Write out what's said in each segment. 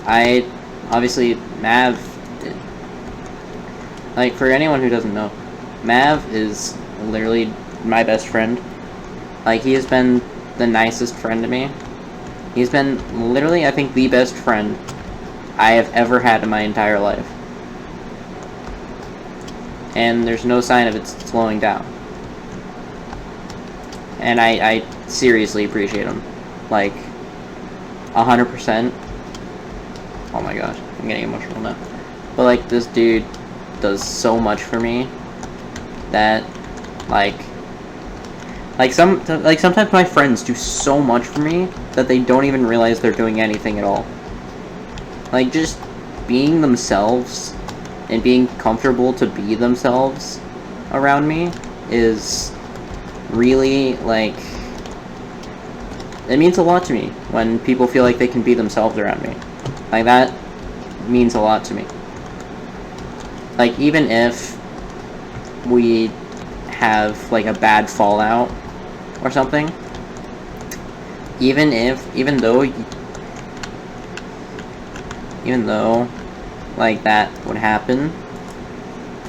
Obviously, Mav, like, for anyone who doesn't know, Mav is literally my best friend. Like, he has been the nicest friend to me. He's been literally, I think, the best friend I have ever had in my entire life. And there's no sign of it slowing down. And I seriously appreciate him. Like, 100%. Oh my gosh, I'm getting emotional now. But, like, this dude does so much for me that, like sometimes my friends do so much for me that they don't even realize they're doing anything at all. Like, just being themselves and being comfortable to be themselves around me is really, like, it means a lot to me when people feel like they can be themselves around me. Like, that means a lot to me. Like, even if we have, like, a bad fallout or something, even though, like, that would happen,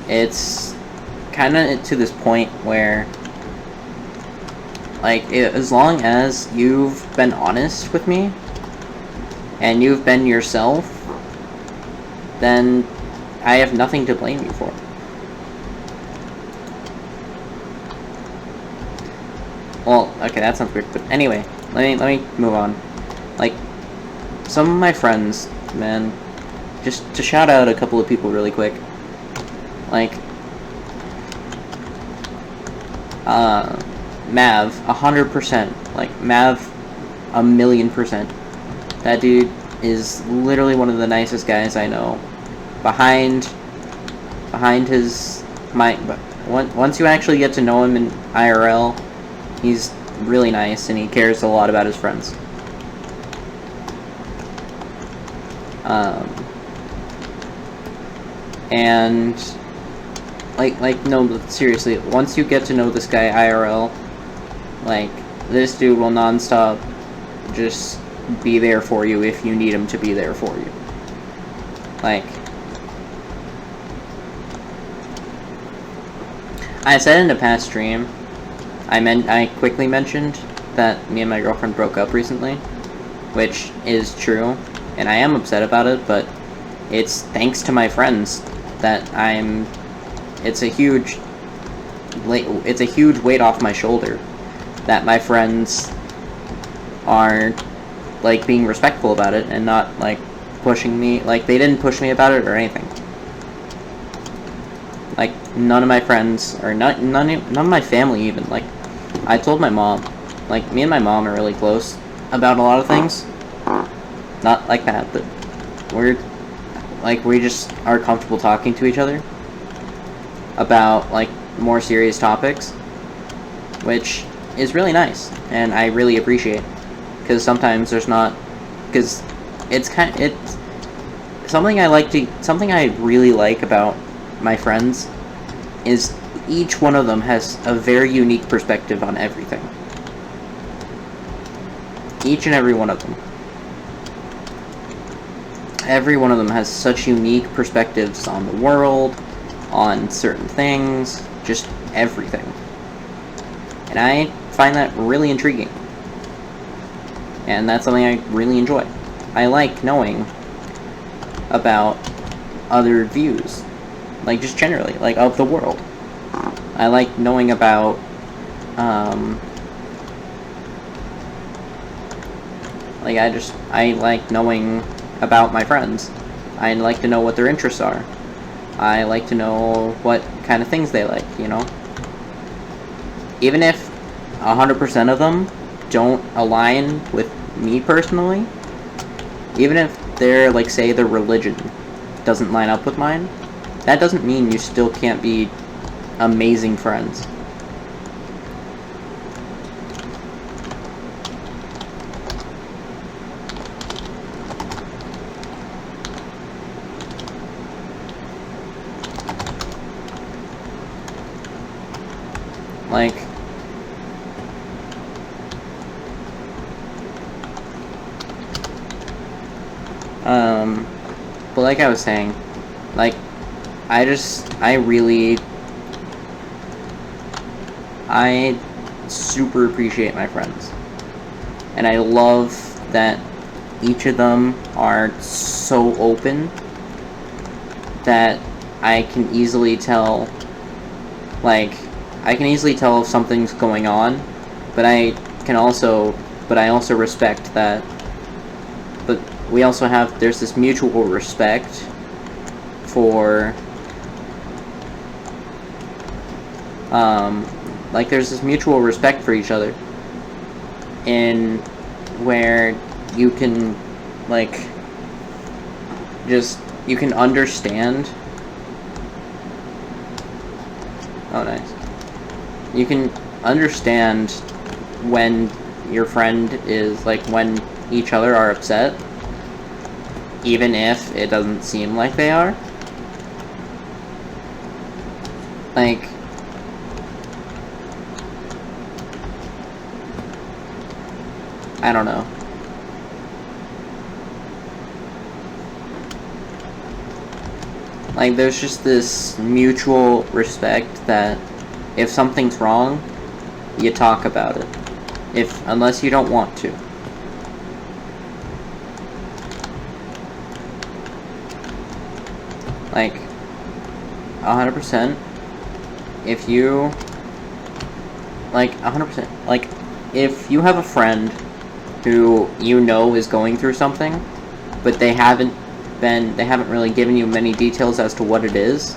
it's kind of to this point where, like, as long as you've been honest with me and you've been yourself, then I have nothing to blame you for. Well, okay, that sounds weird, but anyway, let me move on. Like, some of my friends, man, just to shout out a couple of people really quick. Like, Mav, 100%. Like, Mav, 1,000,000%. That dude is literally one of the nicest guys I know. Behind his mic, but once you actually get to know him in IRL, he's really nice and he cares a lot about his friends. And like no, but seriously, once you get to know this guy IRL, like, this dude will nonstop just be there for you if you need him to be there for you. Like, I said in a past stream, I quickly mentioned that me and my girlfriend broke up recently, which is true, and I am upset about it, but it's thanks to my friends that it's a huge weight off my shoulder that my friends are, like, being respectful about it and not, like, pushing me. Like, they didn't push me about it or anything. Like, none of my friends, or none of my family even. Like, I told my mom. Like, me and my mom are really close about a lot of things. Not like that, but we just are comfortable talking to each other about, like, more serious topics, which is really nice, and I really appreciate, because sometimes there's not, because it's something I really like about my friends is each one of them has a very unique perspective on everything. Each and every one of them. Every one of them has such unique perspectives on the world, on certain things, just everything. And I find that really intriguing. And that's something I really enjoy. I like knowing about other views. Like, just generally, like, of the world. I like knowing about, I like knowing about my friends. I like to know what their interests are. I like to know what kind of things they like, you know? Even if 100% of them don't align with me personally, even if they're, like, say their religion doesn't line up with mine, that doesn't mean you still can't be amazing friends. Like, But like I was saying, like, I super appreciate my friends. And I love that each of them are so open that I can easily tell, like, if something's going on, but I also respect that, but there's this mutual respect for, there's this mutual respect for each other, in where you can, you can understand. Oh, nice. You can understand when your friend is, when each other are upset, even if it doesn't seem like they are. I don't know. There's just this mutual respect that if something's wrong, you talk about it. Unless you don't want to. Like, 100%, if you, 100%, if you have a friend who you know is going through something, but they haven't really given you many details as to what it is,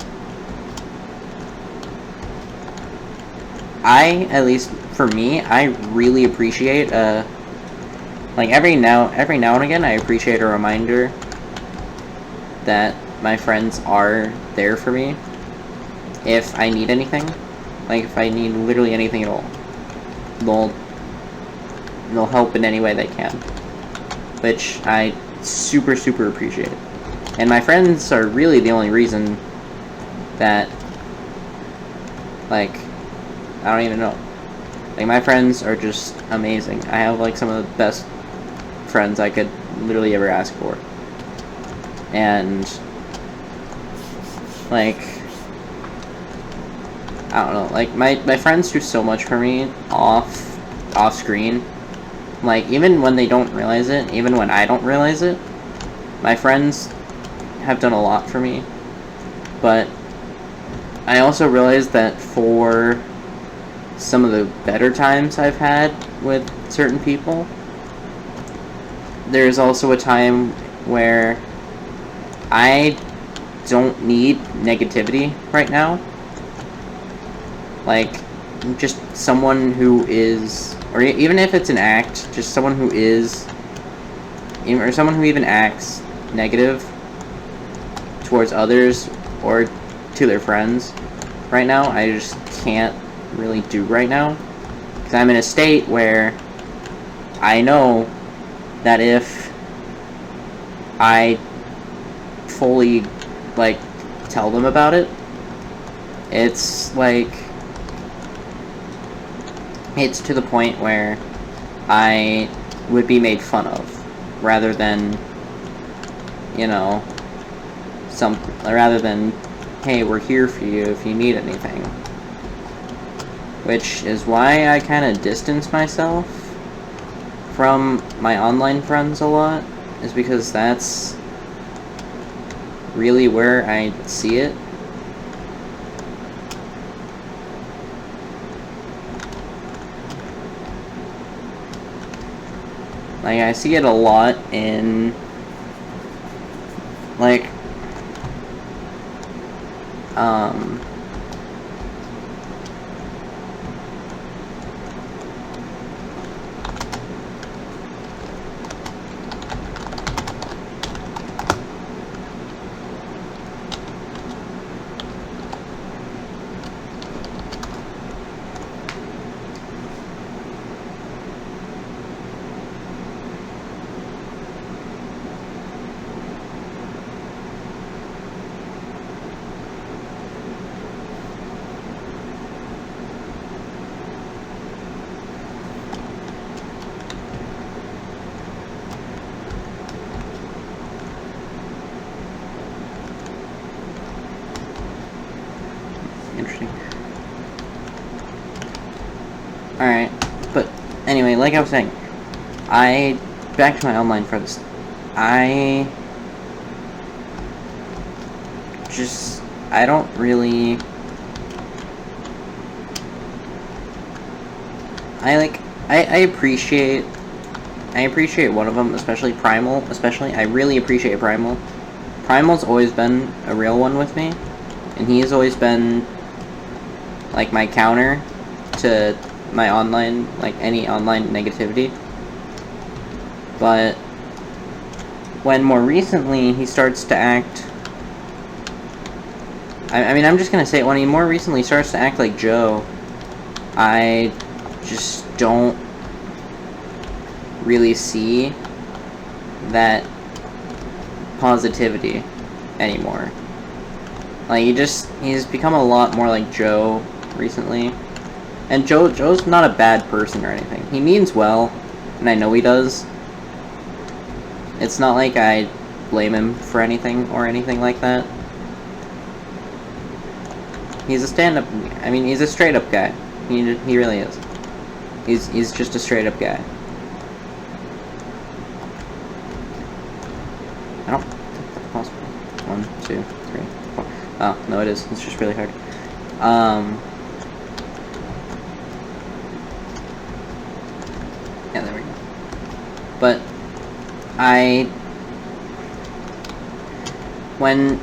at least for me, I really appreciate, every now and again, I appreciate a reminder that my friends are there for me if I need anything. If I need literally anything at all, they'll help in any way they can, which I super, super appreciate. And my friends are really the only reason that, I don't even know. My friends are just amazing. I have, some of the best friends I could literally ever ask for. And, I don't know. My friends do so much for me off screen. Even when they don't realize it, even when I don't realize it, my friends have done a lot for me. But I also realized that for some of the better times I've had with certain people, there's also a time where I don't need negativity right now. Just someone who is, or even if it's an act, just someone who is, or someone who even acts negative towards others or to their friends right now, I just can't really do right now, because I'm in a state where I know that if I fully tell them about it, it's it's to the point where I would be made fun of, rather than, hey, we're here for you if you need anything. Which is why I kind of distance myself from my online friends a lot, is because that's really where I see it. I see it a lot in, Alright, but anyway, like I was saying, back to my online friends, I don't really, I appreciate one of them, especially Primal, I really appreciate Primal. Primal's always been a real one with me, and he has always been, like, my counter to my online, like, any online negativity. But when more recently he starts to act, I mean, I'm just gonna say it, when he more recently starts to act like Joe, I just don't really see that positivity anymore. Like, he's become a lot more like Joe recently. And Joe's not a bad person or anything. He means well, and I know he does. It's not like I blame him for anything or anything like that. He's a stand-up, I mean, he's a straight-up guy. He really is. He's just a straight-up guy. I don't think that's possible. 1, 2, 3, 4. Oh, no it is. It's just really hard. Yeah, there we go. But, when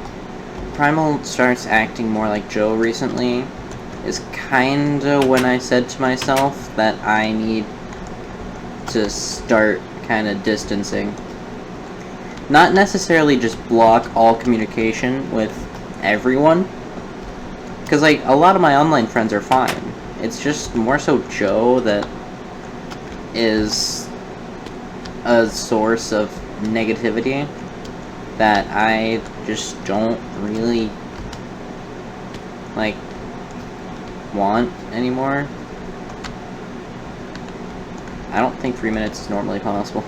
Primal starts acting more like Joe recently, is kinda when I said to myself that I need to start kinda distancing. Not necessarily just block all communication with everyone, because, like, a lot of my online friends are fine. It's just more so Joe that is a source of negativity that I just don't really, like, want anymore. I don't think 3 minutes is normally possible.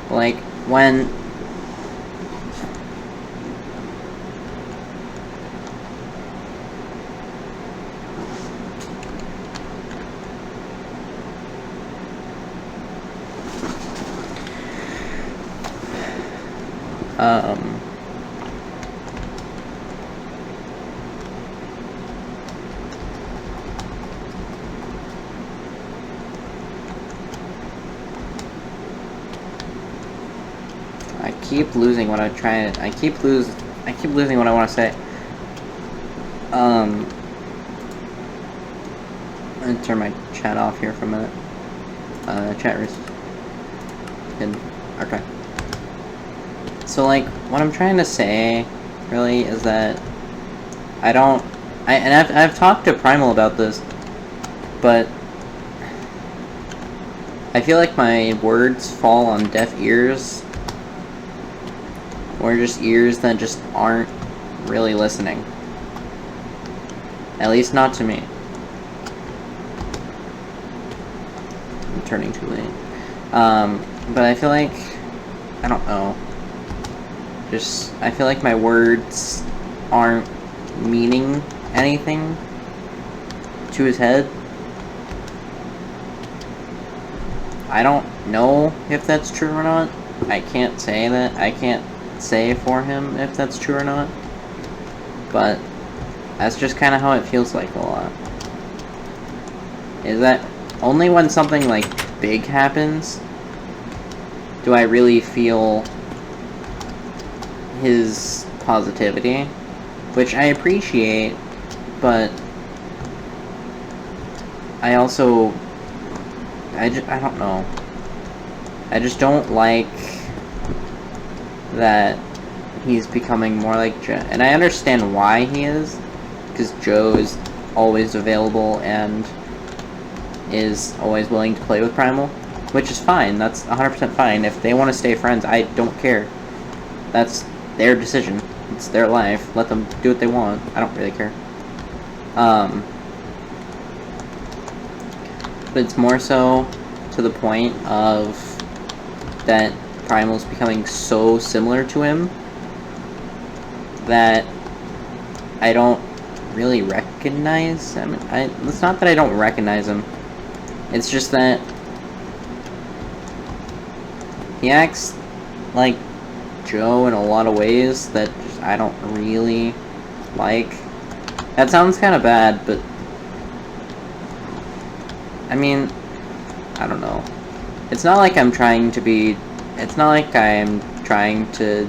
Like, when I keep losing what I keep losing what I want to say. I'm gonna turn my chat off here for a minute. Chat is hidden. Okay. So, like, what I'm trying to say, really, is that I've talked to Primal about this, but I feel like my words fall on deaf ears, or just ears that just aren't really listening. At least not to me. I'm turning too late. But I feel like, I don't know. I feel like my words aren't meaning anything to his head. I don't know if that's true or not. I can't say that. I can't say for him if that's true or not. But that's just kind of how it feels like a lot. Is that only when something, like, big happens do I really feel his positivity, which I appreciate, but I also, I don't know. I just don't like that he's becoming more like Joe. And I understand why he is, because Joe is always available and is always willing to play with Primal, which is fine. That's 100% fine. If they want to stay friends, I don't care. That's their decision. It's their life. Let them do what they want. I don't really care. But it's more so to the point of that Primal's becoming so similar to him that I don't really recognize. I mean, it's not that I don't recognize him. It's just that he acts like Joe in a lot of ways that just, I don't really like. That sounds kind of bad, but I mean, I don't know. It's not like I'm trying to be. It's not like I'm trying to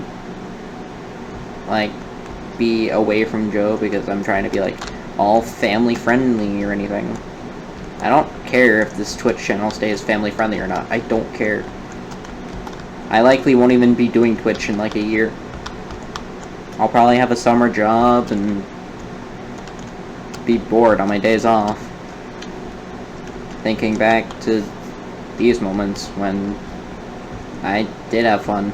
like be away from Joe because I'm trying to be like all family friendly or anything. I don't care if this Twitch channel stays family friendly or not. I don't care. I likely won't even be doing Twitch in like a year. I'll probably have a summer job and be bored on my days off. Thinking back to these moments when I did have fun.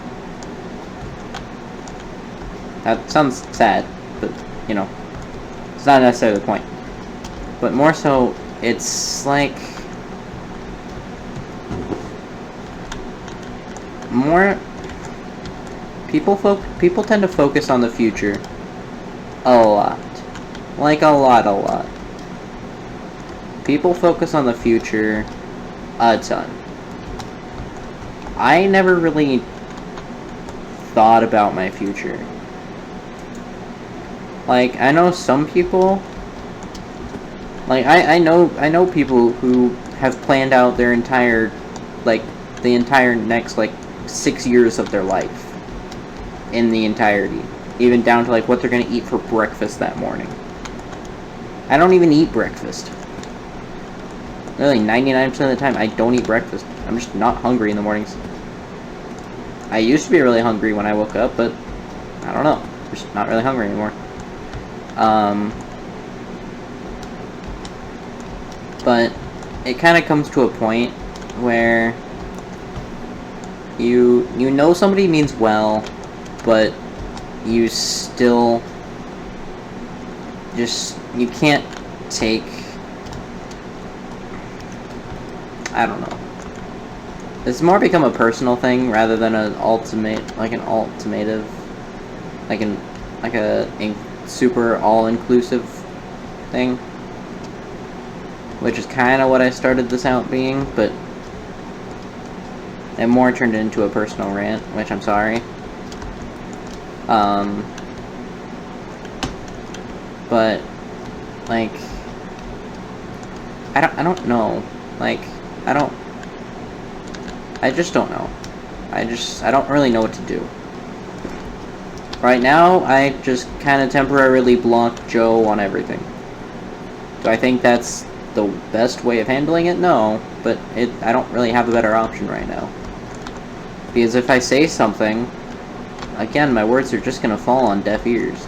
That sounds sad, but, you know, it's not necessarily the point. But more so, it's like more people tend to focus on the future a lot. Like a lot. People focus on the future a ton. I never really thought about my future. Like, I know some people, like, I know people who have planned out their entire, like, the entire next, like, 6 years of their life in the entirety. Even down to, like, what they're gonna eat for breakfast that morning. I don't even eat breakfast. Really, 99% of the time, I don't eat breakfast. I'm just not hungry in the mornings. I used to be really hungry when I woke up, but I don't know. I'm just not really hungry anymore. But it kind of comes to a point where you know somebody means well, but you still just, you can't take, I don't know. It's more become a personal thing rather than an ultimative, like a super all-inclusive thing, which is kind of what I started this out being, but it more turned into a personal rant, which I'm sorry. But like, I don't know, like, I just don't know. I don't really know what to do. Right now, I just kind of temporarily block Joe on everything. Do I think that's the best way of handling it? No, but I don't really have a better option right now. Because if I say something, again, my words are just gonna fall on deaf ears.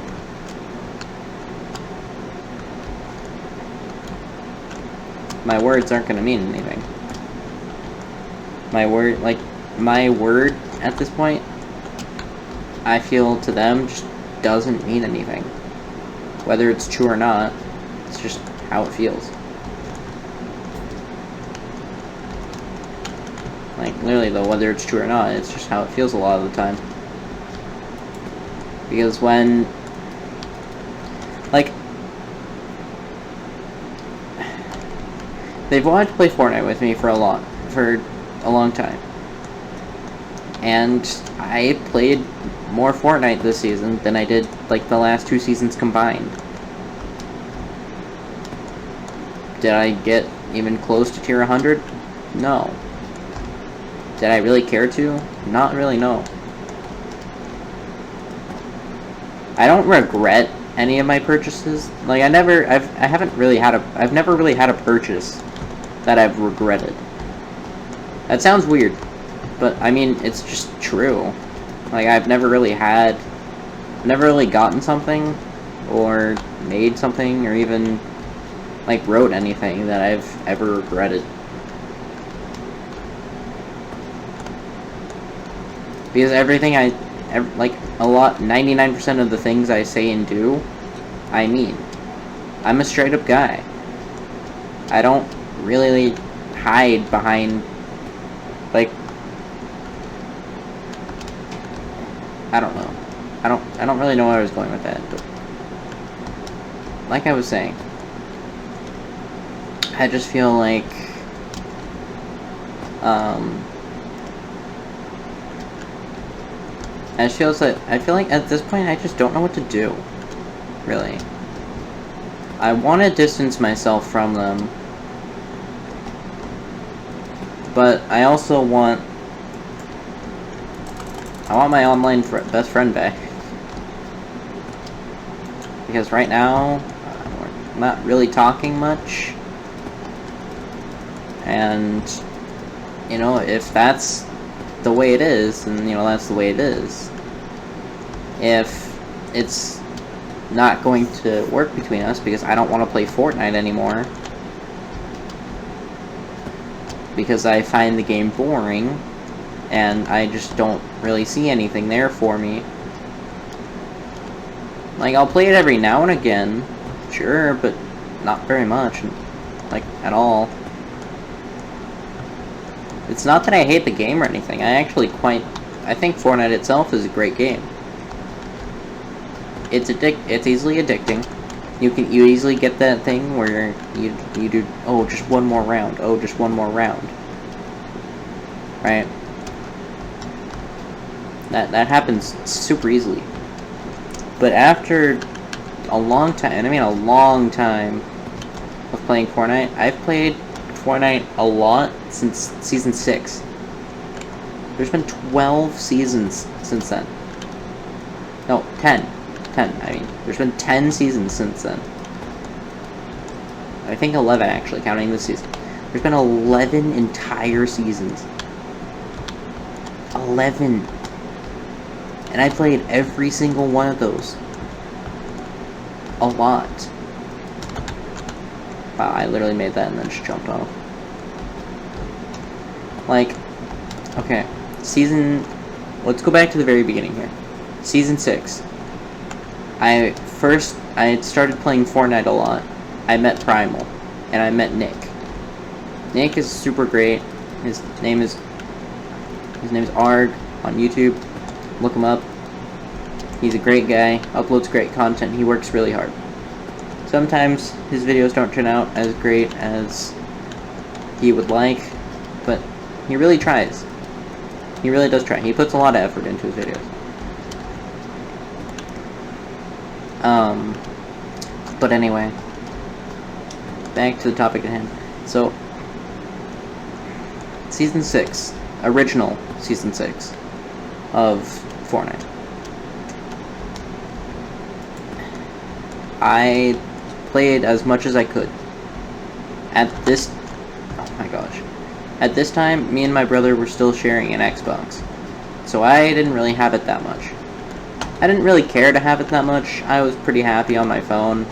My words aren't gonna mean anything. My word at this point, I feel to them just doesn't mean anything. Whether it's true or not, it's just how it feels. Like, literally though, whether it's true or not, it's just how it feels a lot of the time. Because when, like, they've wanted to play Fortnite with me for a long time. And I played more Fortnite this season than I did, like, the last 2 seasons combined. Did I get even close to tier 100? No. Did I really care to? Not really, no. I don't regret any of my purchases. Like, I've never really had a purchase that I've regretted. That sounds weird, but I mean, it's just true. Like, I've never really gotten something, or made something, or even, like, wrote anything that I've ever regretted. Because everything 99% of the things I say and do, I mean. I'm a straight up guy. I don't really hide behind, like, I don't know. I don't really know where I was going with that, but like I was saying, I just feel like, I feel like at this point I just don't know what to do, really. I want to distance myself from them, but I also want my online best friend back. Because right now, we're not really talking much. And, you know, if that's the way it is, then, you know, that's the way it is. If it's not going to work between us because I don't want to play Fortnite anymore, because I find the game boring, and I just don't really see anything there for me. Like, I'll play it every now and again, sure, but not very much, like, at all. It's not that I hate the game or anything, I think Fortnite itself is a great game. It's easily addicting. You easily get that thing where you do, oh, just one more round, oh, just one more round. Right? That happens super easily. But after a long time, and I mean a long time, of playing Fortnite, I've played Fortnite a lot since Season 6. There's been 12 seasons since then. No, 10. 10, I mean. There's been 10 seasons since then. I think 11, actually, counting this season. There's been 11 entire seasons. 11. And I played every single one of those. A lot. Wow, I literally made that and then just jumped off. Like, okay, let's go back to the very beginning here. Season 6. I started playing Fortnite a lot. I met Primal, and I met Nick. Nick is super great. His name is Arg on YouTube. Look him up. He's a great guy, uploads great content, he works really hard. Sometimes his videos don't turn out as great as he would like, but he really tries. He really does try. He puts a lot of effort into his videos. But anyway, back to the topic at hand. So, Season 6, original Season 6 of Fortnite. I played as much as I could. Oh my gosh. At this time, me and my brother were still sharing an Xbox. So I didn't really have it that much. I didn't really care to have it that much. I was pretty happy on my phone.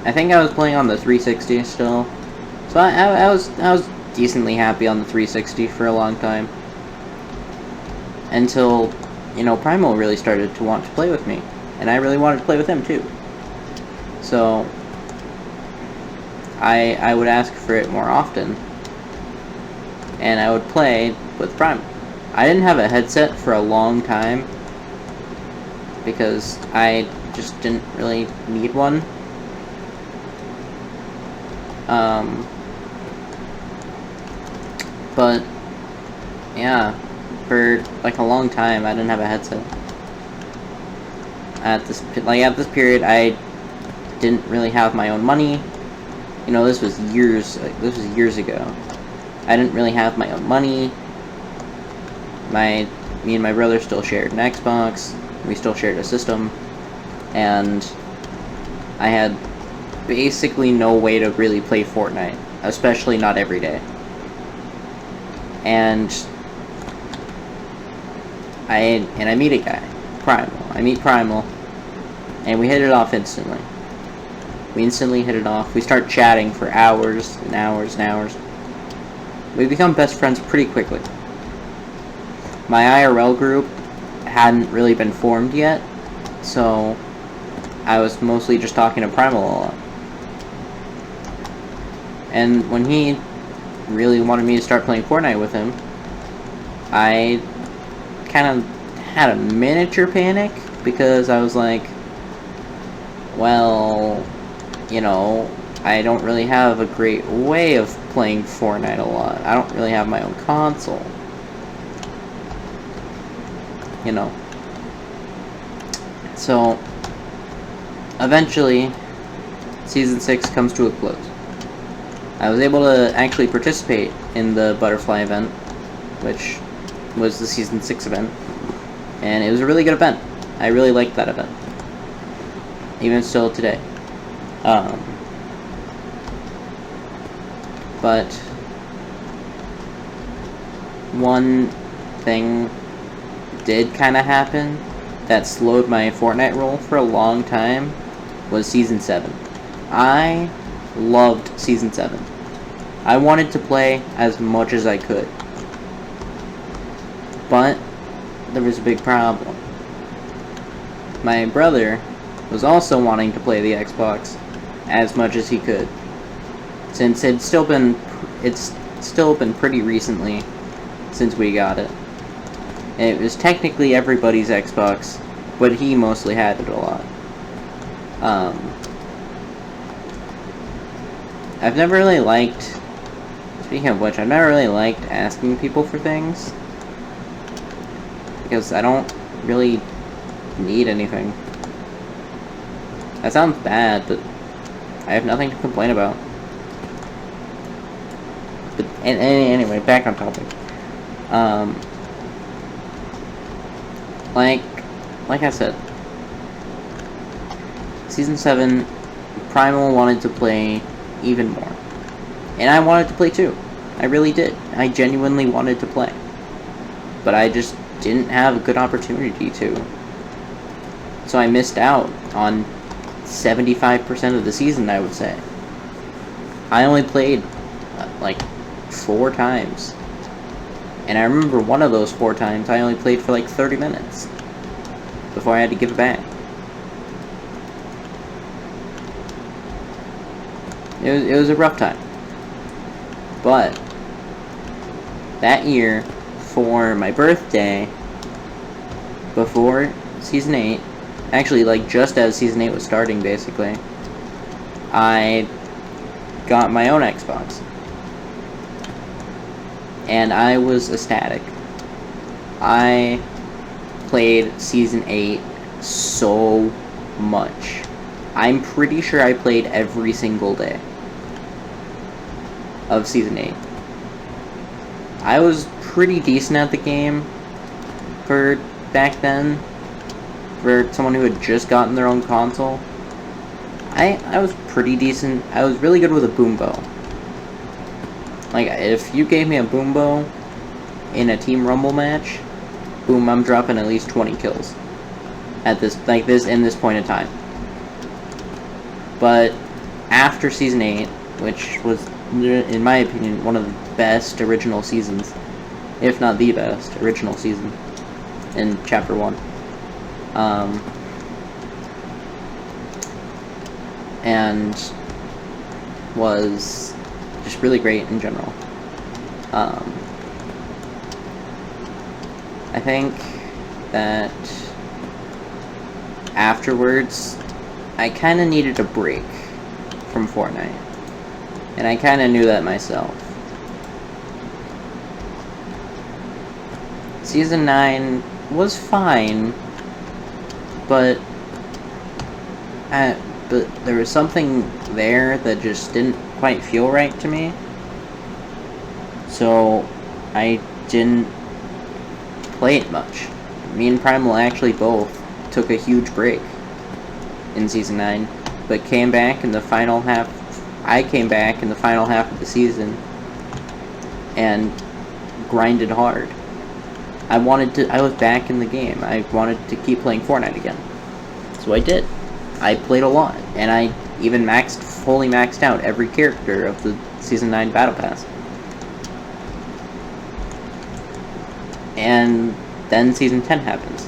I think I was playing on the 360 still. So I was decently happy on the 360 for a long time. Until, you know, Primal really started to want to play with me. And I really wanted to play with him too. So I would ask for it more often. And I would play with Primal. I didn't have a headset for a long time because I just didn't really need one. But yeah, for like a long time I didn't have a headset. At this period, I didn't really have my own money. You know, this was years ago. I didn't really have my own money. Me and my brother still shared an Xbox. We still shared a system, and I had basically no way to really play Fortnite, especially not every day. And I meet a guy, Primal. I meet Primal, and we hit it off instantly. We instantly hit it off. We start chatting for hours and hours and hours. We become best friends pretty quickly. My IRL group hadn't really been formed yet, so I was mostly just talking to Primal a lot. And when he really wanted me to start playing Fortnite with him, I kind of had a miniature panic, because I was like, well, you know, I don't really have a great way of playing Fortnite a lot. I don't really have my own console. You know. So, eventually, Season 6 comes to a close. I was able to actually participate in the Butterfly event, which was the Season 6 event, and it was a really good event. I really liked that event, even still today. But one thing did kind of happen that slowed my Fortnite roll for a long time was Season 7. I loved Season 7. I wanted to play as much as I could. But there was a big problem. My brother was also wanting to play the Xbox as much as he could, since it's still been pretty recently since we got it. And it was technically everybody's Xbox, but he mostly had it a lot. I've never really liked, speaking of which, I've never really liked asking people for things, because I don't really need anything. That sounds bad, but I have nothing to complain about. But anyway, back on topic. Like I said, Season 7, Primal wanted to play even more. And I wanted to play too. I really did. I genuinely wanted to play. But I just didn't have a good opportunity to. So I missed out on 75% of the season, I would say. I only played, like, 4 times. And I remember one of those 4 times I only played for like 30 minutes before I had to give it back. It was a rough time. But that year, for my birthday, before Season 8, actually like just as Season 8 was starting basically, I got my own Xbox. And I was ecstatic. I played Season 8 so much. I'm pretty sure I played every single day of Season 8. I was pretty decent at the game for back then, for someone who had just gotten their own console. I was pretty decent. I was really good with a boom bow. Like, if you gave me a boom bow in a Team Rumble match, boom, I'm dropping at least 20 kills at in this point in time. But after Season 8, which was, in my opinion, one of the best original seasons, if not the best original season in Chapter 1, and was just really great in general. I think that afterwards, I kind of needed a break from Fortnite, and I kind of knew that myself. Season 9 was fine, but there was something there that just didn't quite feel right to me, so I didn't play it much. Me and Primal actually both took a huge break in Season 9, but came back in the final half. I came back in the final half of the season and grinded hard. I was back in the game. I wanted to keep playing Fortnite again. So I did. I played a lot, and I even fully maxed out every character of the Season 9 Battle Pass. And then Season 10 happens.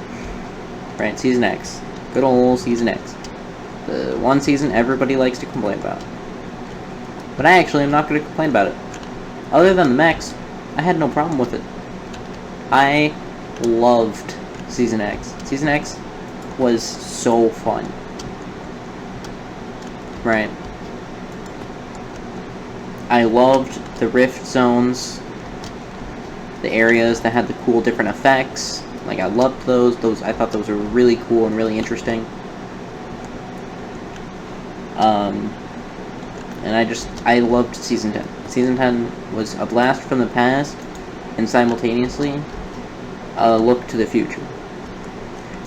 Right, Season X. Good old Season X. The one season everybody likes to complain about. But I actually am not going to complain about it. Other than the mechs, I had no problem with it. I loved Season X. Season X was so fun. right? I loved the rift zones, the areas that had the cool different effects. Like, I loved those. I thought those were really cool and really interesting. And I loved Season 10. Season 10 was a blast from the past, and simultaneously, a look to the future.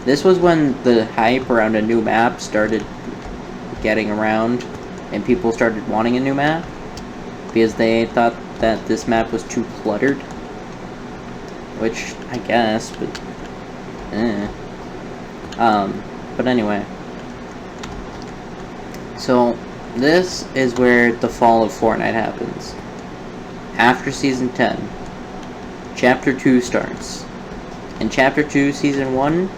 This was when the hype around a new map started getting around, and people started wanting a new map, because they thought that this map was too cluttered. Which, I guess, but... But anyway. So, this is where the fall of Fortnite happens. After Season 10, Chapter 2 starts. And Chapter 2, Season 1,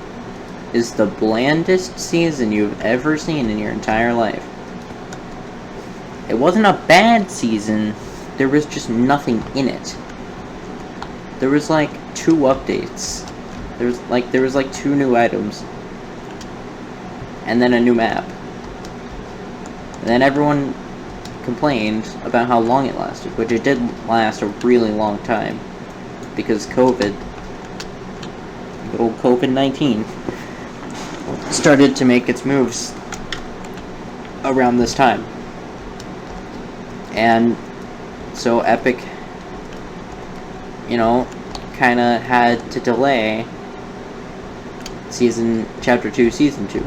is the blandest season you've ever seen in your entire life. It wasn't a bad season, there was just nothing in it. There was like 2 updates. There was like 2 new items. And then a new map. And then everyone complained about how long it lasted, which it did last a really long time. Because COVID, good old COVID-19, started to make its moves around this time. And so Epic, kinda had to delay Chapter 2, Season 2.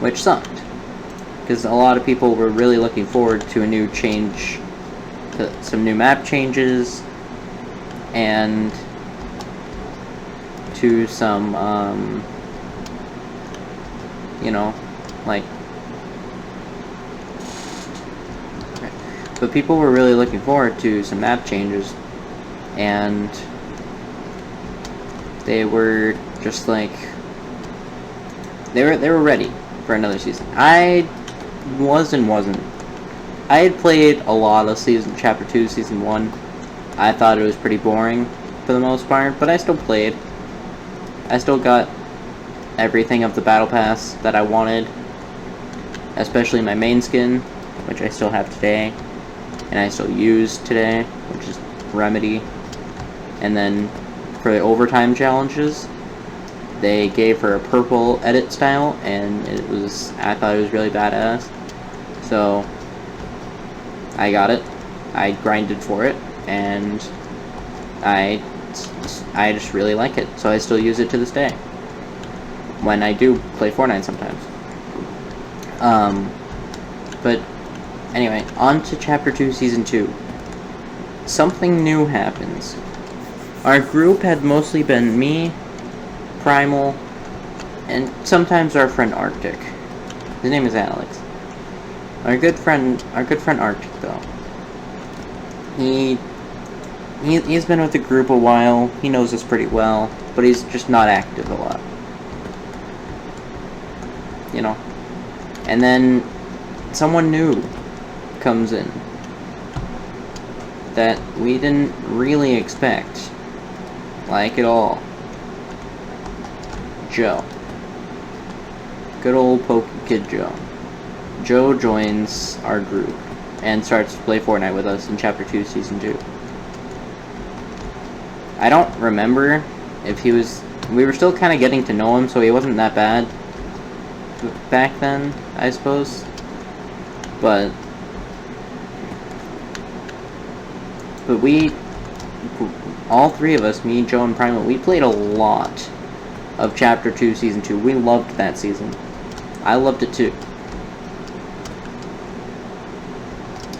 Which sucked. Because a lot of people were really looking forward to a new change, to some new map changes, and to some, but people were really looking forward to some map changes, and they were just like, they were ready for another season. I was and wasn't. I had played a lot of Chapter 2, Season 1. I thought it was pretty boring for the most part, but I still played. I still got everything of the Battle Pass that I wanted, especially my main skin, which I still have today, and I still use today, which is Remedy. And then for the overtime challenges, they gave her a purple edit style, and I thought it was really badass. So I got it. I grinded for it, and I just really like it. So I still use it to this day when I do play Fortnite sometimes. But anyway, on to Chapter 2, Season 2. Something new happens. Our group had mostly been me, Primal, and sometimes our friend Arctic. His name is Alex. Our good friend Arctic, though. He's been with the group a while. He knows us pretty well, but he's just not active a lot. And then someone new comes in that we didn't really expect, like at all. Joe. Good old Pokekid Joe. Joe joins our group and starts to play Fortnite with us in Chapter 2, Season 2. I don't remember if he was... We were still kind of getting to know him, so he wasn't that bad back then, I suppose. But we... All 3 of us, me, Joe, and Primal, we played a lot of Chapter 2, Season 2. We loved that season. I loved it too.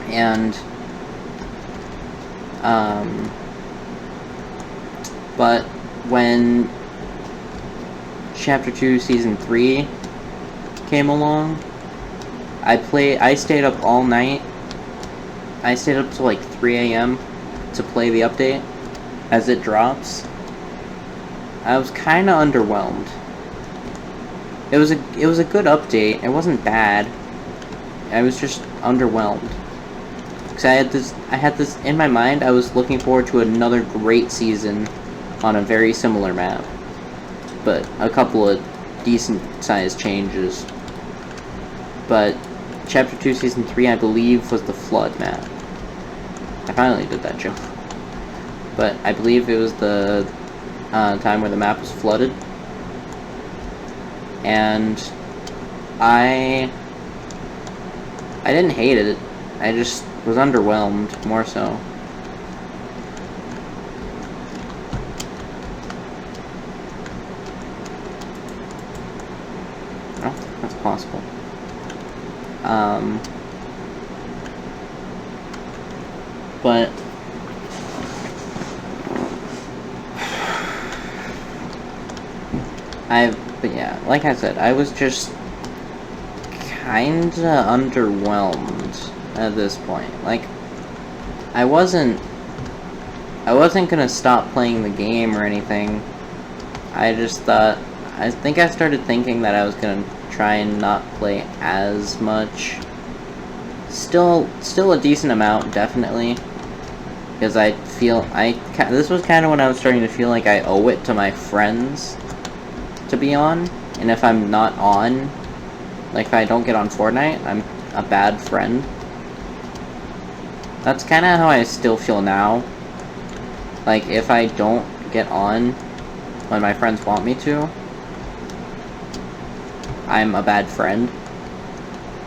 And, but when Chapter 2, Season 3 came along, I stayed up all night. I stayed up till like 3 a.m. to play the update as it drops. I was kind of underwhelmed. It was a good update. It wasn't bad. I was just underwhelmed. Because I had this in my mind. I was looking forward to another great season on a very similar map, but a couple of decent sized changes. But Chapter 2, Season 3, I believe, was the Flood map. I finally did that jump. But I believe it was the time where the map was flooded. And I didn't hate it. I just was underwhelmed, more so. I don't think that's possible. But yeah, like I said, I was just kinda underwhelmed at this point. Like, I wasn't gonna stop playing the game or anything. I think I started thinking that I was gonna try and not play as much. Still a decent amount, definitely. Because this was kind of when I was starting to feel like I owe it to my friends to be on. And if I'm not on, like if I don't get on Fortnite, I'm a bad friend. That's kind of how I still feel now. Like, if I don't get on when my friends want me to, I'm a bad friend.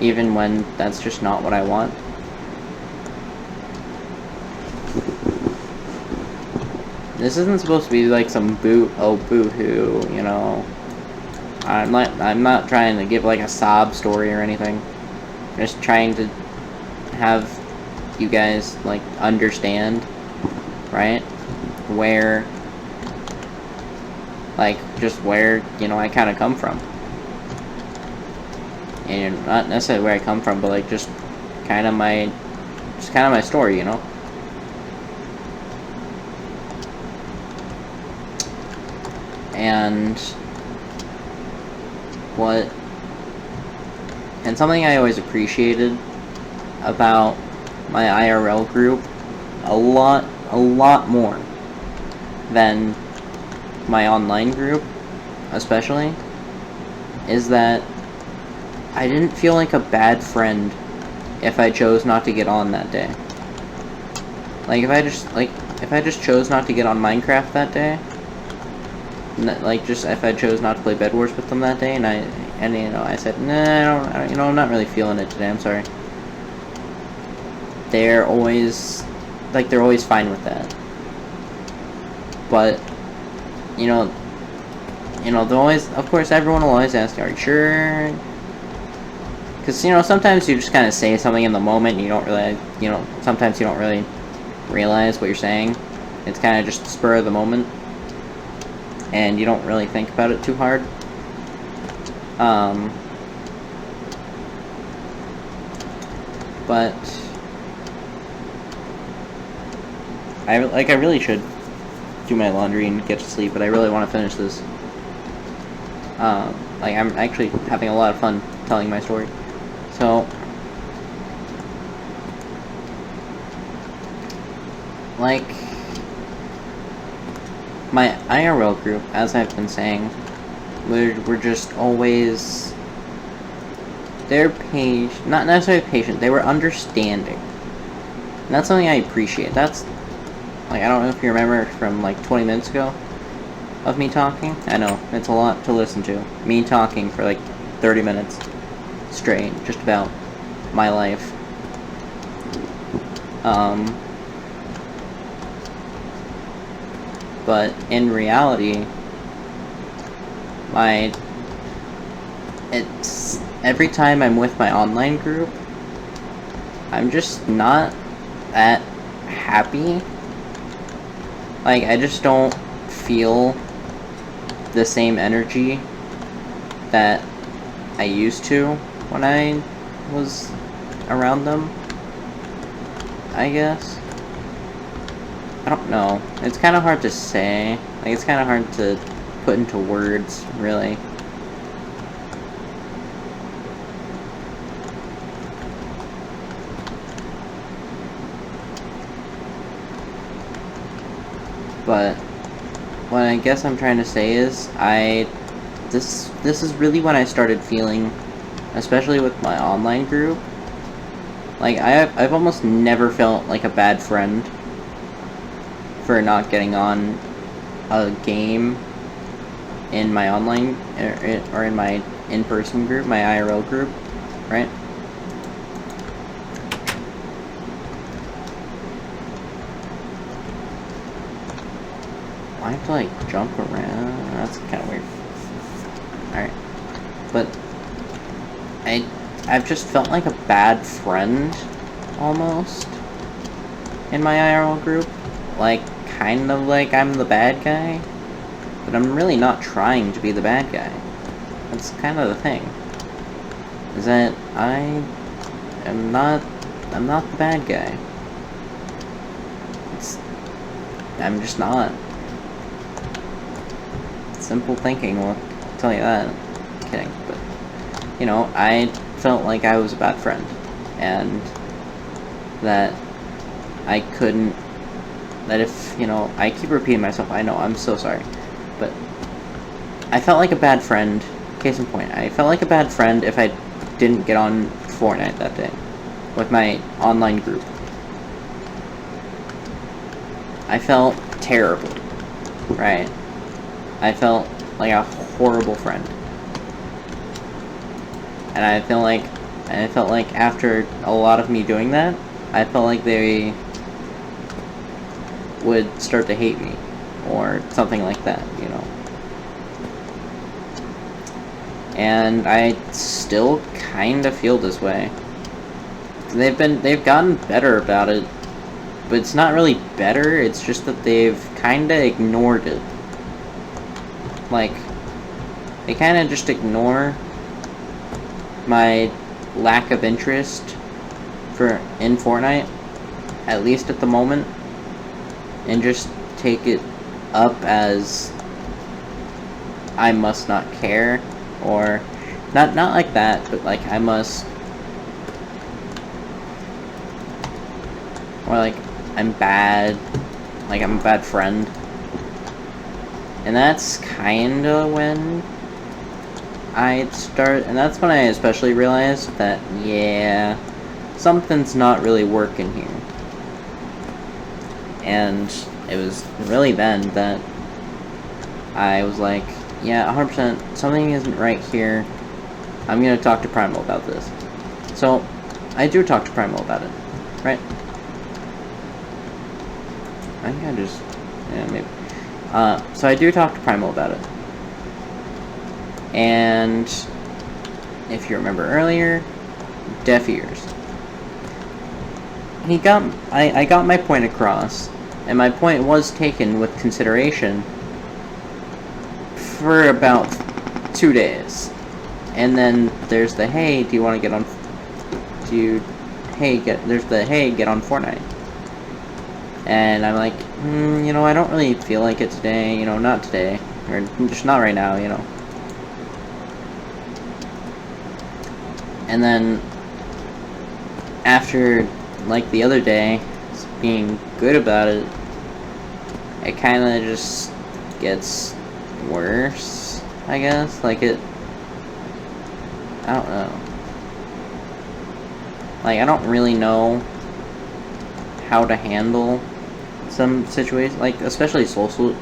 Even when that's just not what I want. This isn't supposed to be like some boo-hoo, you know. I'm not trying to give like a sob story or anything. I'm just trying to have you guys like understand, right? Where, like, just where, you know, I kind of come from. And not necessarily where I come from, but like just kind of my story, you know. And something I always appreciated about my IRL group a lot more than my online group, especially, is that I didn't feel like a bad friend if I chose not to get on that day. Like, if I just chose not to get on Minecraft that day, like, just if I chose not to play Bed Wars with them that day, and you know, I said, nah, I don't, you know, I'm not really feeling it today, I'm sorry. They're always fine with that. But, you know, they'll always, of course, everyone will always ask, are you sure? Because, you know, sometimes you just kind of say something in the moment, and you don't really, you know, sometimes you don't really realize what you're saying. It's kind of just the spur of the moment. And you don't really think about it too hard. But I really should do my laundry and get to sleep, but I really want to finish this. Like, I'm actually having a lot of fun telling my story. So, like, my IRL group, as I've been saying, we're just always, they're patient, not necessarily patient, they were understanding. And that's something I appreciate. That's, like, I don't know if you remember from, like, 20 minutes ago of me talking. I know, it's a lot to listen to. Me talking for, like, 30 minutes straight, just about my life. But in reality, it's every time I'm with my online group, I'm just not that happy. Like, I just don't feel the same energy that I used to when I was around them, I guess. I don't know. It's kind of hard to say. Like, it's kind of hard to put into words, really. But what I guess I'm trying to say is, this is really when I started feeling especially with my online group. Like, I've almost never felt like a bad friend for not getting on a game in my online, or in my in-person group, my IRL group, right? I have to, like, jump around. That's kind of weird. Alright. But I've just felt like a bad friend, almost, in my IRL group. Like, kind of like I'm the bad guy, but I'm really not trying to be the bad guy. That's kind of the thing. Is that I'm not the bad guy. I'm just not. Simple thinking will tell you that. I'm kidding, but you know, I felt like I was a bad friend, and that I couldn't. That if, you know, I keep repeating myself, I know, I'm so sorry, but I felt like a bad friend. Case in point, I felt like a bad friend if I didn't get on Fortnite that day with my online group. I felt terrible, right? I felt like a horrible friend. And I felt like after a lot of me doing that, I felt like they would start to hate me, or something like that, you know. And I still kind of feel this way. They've gotten better about it, but it's not really better, it's just that they've kind of ignored it. Like, they kind of just ignore my lack of interest in Fortnite, at least at the moment, and just take it up as I must not care, or not like that, but like I must, or like I'm bad, like I'm a bad friend. And that's kinda when and that's when I especially realized that, yeah, something's not really working here. And it was really then that I was like, yeah, 100%, something isn't right here. I'm gonna talk to Primal about this. So, I do talk to Primal about it, right? I think I just, yeah, maybe. So I do talk to Primal about it. And if you remember earlier, deaf ears. I got my point across, and my point was taken with consideration for about 2 days. And then there's the, hey, do you want to get on, there's the, hey, get on Fortnite. And I'm like, you know, I don't really feel like it today, you know, not today, or just not right now, you know. And then, after, like, the other day, being good about it, it kind of just gets worse, I guess. Like, I don't know. Like, I don't really know how to handle some situations, like, especially social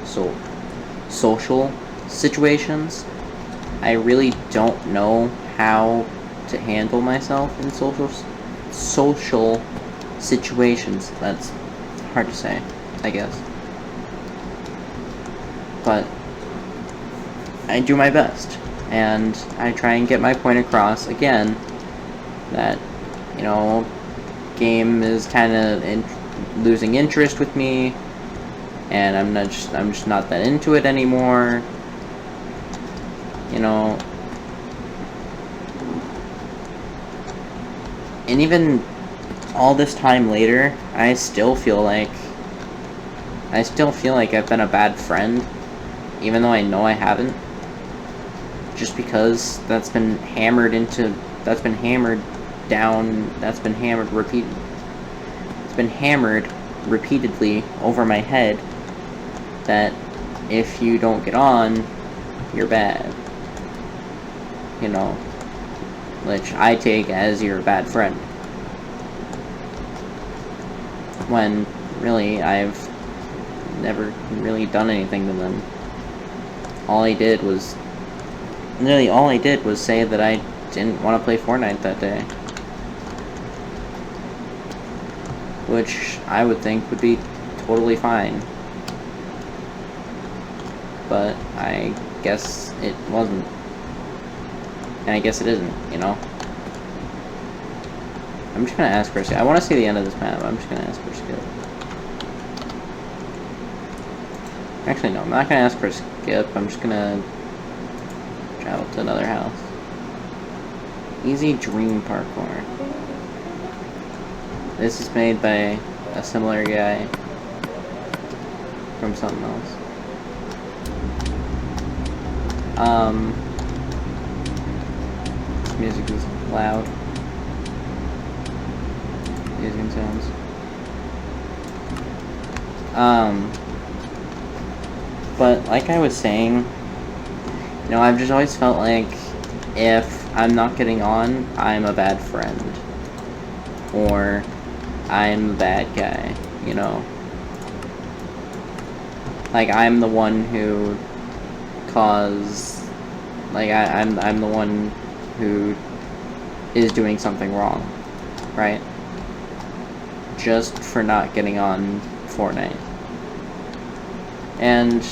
situations. I really don't know how to handle myself in social situations. That's hard to say, I guess. But I do my best, and I try and get my point across again that, you know, game is kind of losing interest with me, and I'm just not that into it anymore, you know. And even all this time later, I still feel like I've been a bad friend, even though I know I haven't, just because that's been hammered repeatedly over my head, that if you don't get on, you're bad, you know. which I take as you're a bad friend. When, really, I've never really done anything to them. All I did was say that I didn't want to play Fortnite that day. Which I would think would be totally fine. But I guess it wasn't. And I guess it isn't, you know? I'm just gonna ask for a skip. I want to see the end of this map. I'm just gonna ask for a skip. Actually, no, I'm not gonna ask for a skip. I'm just gonna travel to another house. Easy Dream Parkour. This is made by a similar guy from something else. This music is loud. Using sounds. But like I was saying, you know, I've just always felt like if I'm not getting on, I'm a bad friend. Or I'm the bad guy, you know? Like, I'm the one who caused... Like, I'm the one who is doing something wrong, right? Just for not getting on Fortnite. And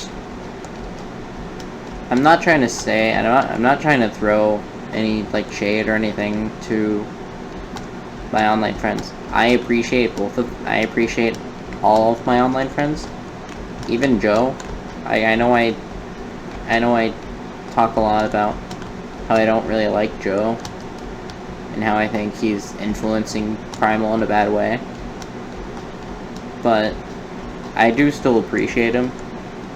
I'm not trying to say, and I'm not trying to throw any like shade or anything to my online friends. I appreciate I appreciate all of my online friends. Even Joe. I know I talk a lot about how I don't really like Joe and how I think he's influencing Primal in a bad way. But I do still appreciate him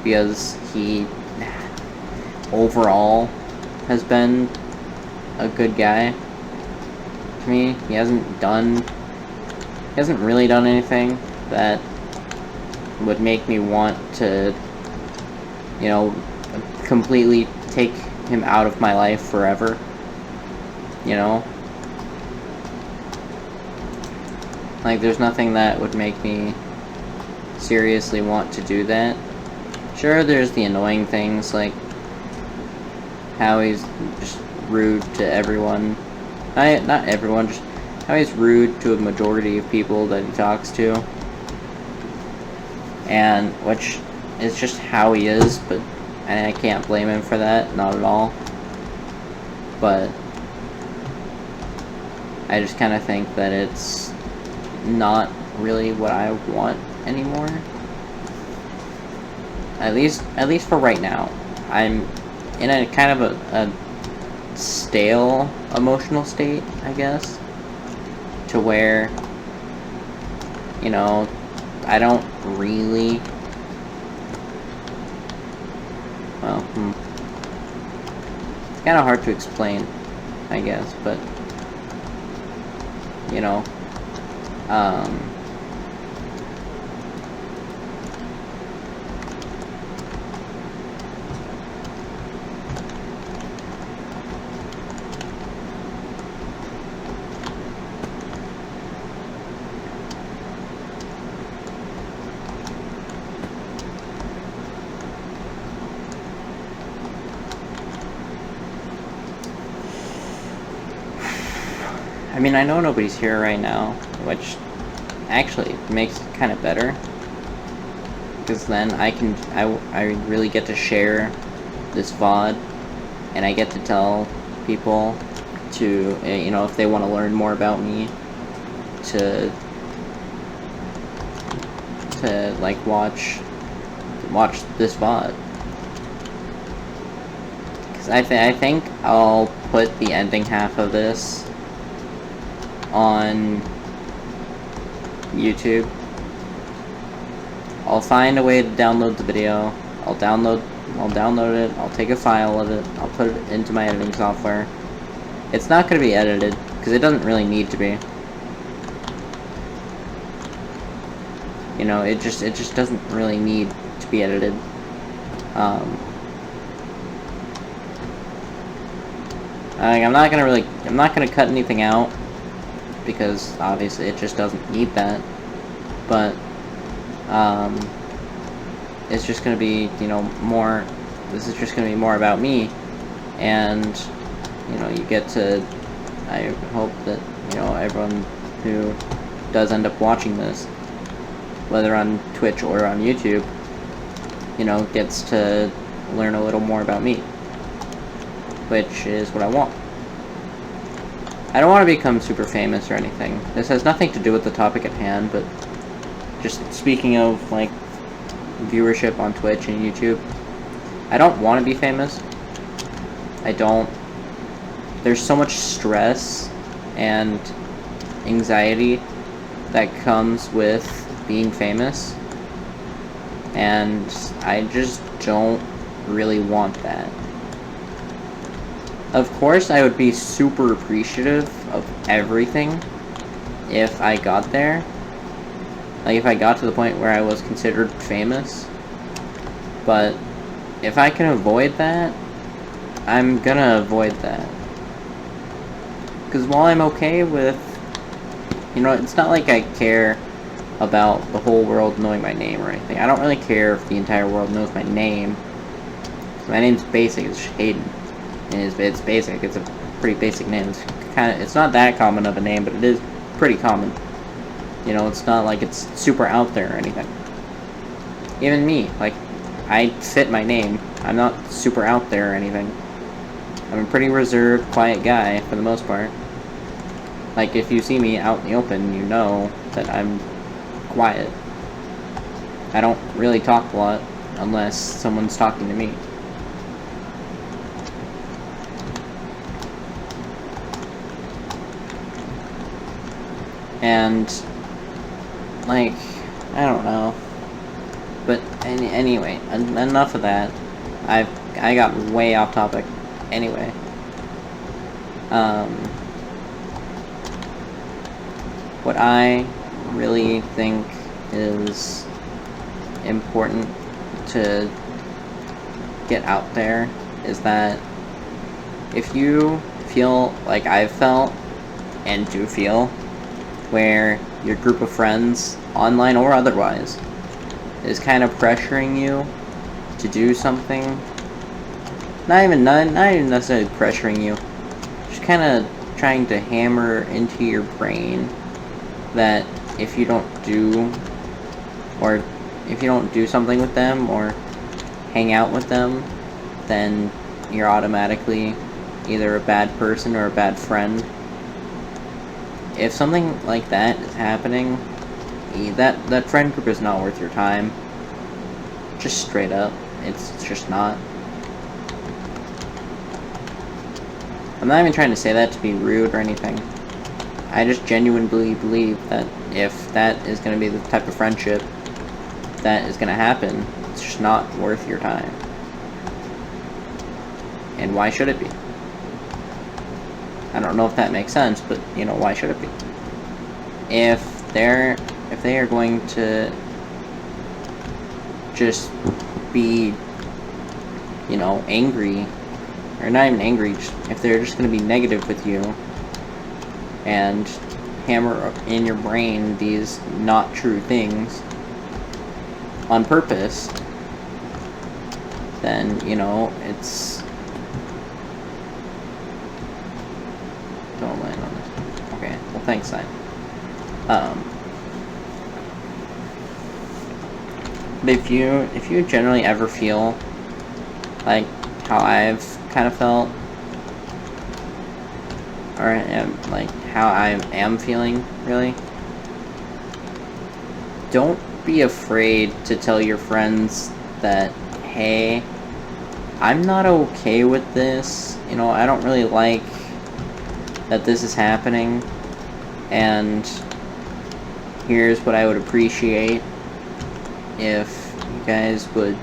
because he overall has been a good guy to me. He hasn't really done anything that would make me want to, you know, completely take him out of my life forever, you know? Like, there's nothing that would make me seriously want to do that. Sure, there's the annoying things, like how he's just rude to everyone. Not everyone, just how he's rude to a majority of people that he talks to. And, which is just how he is, but I can't blame him for that, not at all. But I just kind of think that it's not really what I want anymore. At least for right now. I'm in a kind of a stale emotional state, I guess. To where, you know, I don't really... Well, it's kind of hard to explain, I guess, but, you know, I mean, I know nobody's here right now, which actually makes it kind of better, because then I really get to share this VOD, and I get to tell people to, you know, if they want to learn more about me, to like watch this VOD. Because I think I'll put the ending half of this on YouTube. I'll find a way to download the video. I'll download it, I'll take a file of it, I'll put it into my editing software. It's not going to be edited, because it doesn't really need to be. You know, it just doesn't really need to be edited. Like, I'm not gonna cut anything out, because obviously it just doesn't need that, but, it's just gonna be, you know, more, this is just gonna be more about me, and, you know, you get to, I hope that, you know, everyone who does end up watching this, whether on Twitch or on YouTube, you know, gets to learn a little more about me, which is what I want. I don't want to become super famous or anything. This has nothing to do with the topic at hand, but just speaking of, like, viewership on Twitch and YouTube, I don't want to be famous. I don't. There's so much stress and anxiety that comes with being famous, and I just don't really want that. Of course, I would be super appreciative of everything if I got there. Like, if I got to the point where I was considered famous. But if I can avoid that, I'm gonna avoid that. Because while I'm okay with, you know, it's not like I care about the whole world knowing my name or anything. I don't really care if the entire world knows my name. My name's basic, it's Hayden. And it's basic, it's a pretty basic name. It's not that common of a name, but it is pretty common. You know, it's not like it's super out there or anything. Even me, like, I fit my name. I'm not super out there or anything. I'm a pretty reserved, quiet guy, for the most part. Like, if you see me out in the open, you know that I'm quiet. I don't really talk a lot, unless someone's talking to me. And, like, I don't know. But anyway, enough of that. I got way off topic. Anyway, what I really think is important to get out there is that if you feel like I've felt and do feel, where your group of friends, online or otherwise, is kind of pressuring you to do something, not even necessarily pressuring you, just kind of trying to hammer into your brain that if you don't do, or if you don't do something with them or hang out with them, then you're automatically either a bad person or a bad friend. If something like that is happening, that friend group is not worth your time. Just straight up, it's just not. I'm not even trying to say that to be rude or anything. I just genuinely believe that if that is going to be the type of friendship that is going to happen, it's just not worth your time. And why should it be? I don't know if that makes sense, but, you know, why should it be? If they are going to just be, you know, angry, or not even angry, if they're just going to be negative with you and hammer in your brain these not true things on purpose, then, you know, it's... Don't land on this. Okay, well, thanks, Sign. But if you generally ever feel like how I've kind of felt, or like how I am feeling, really, don't be afraid to tell your friends that, hey, I'm not okay with this, you know, I don't really like that this is happening, and here's what I would appreciate if you guys would,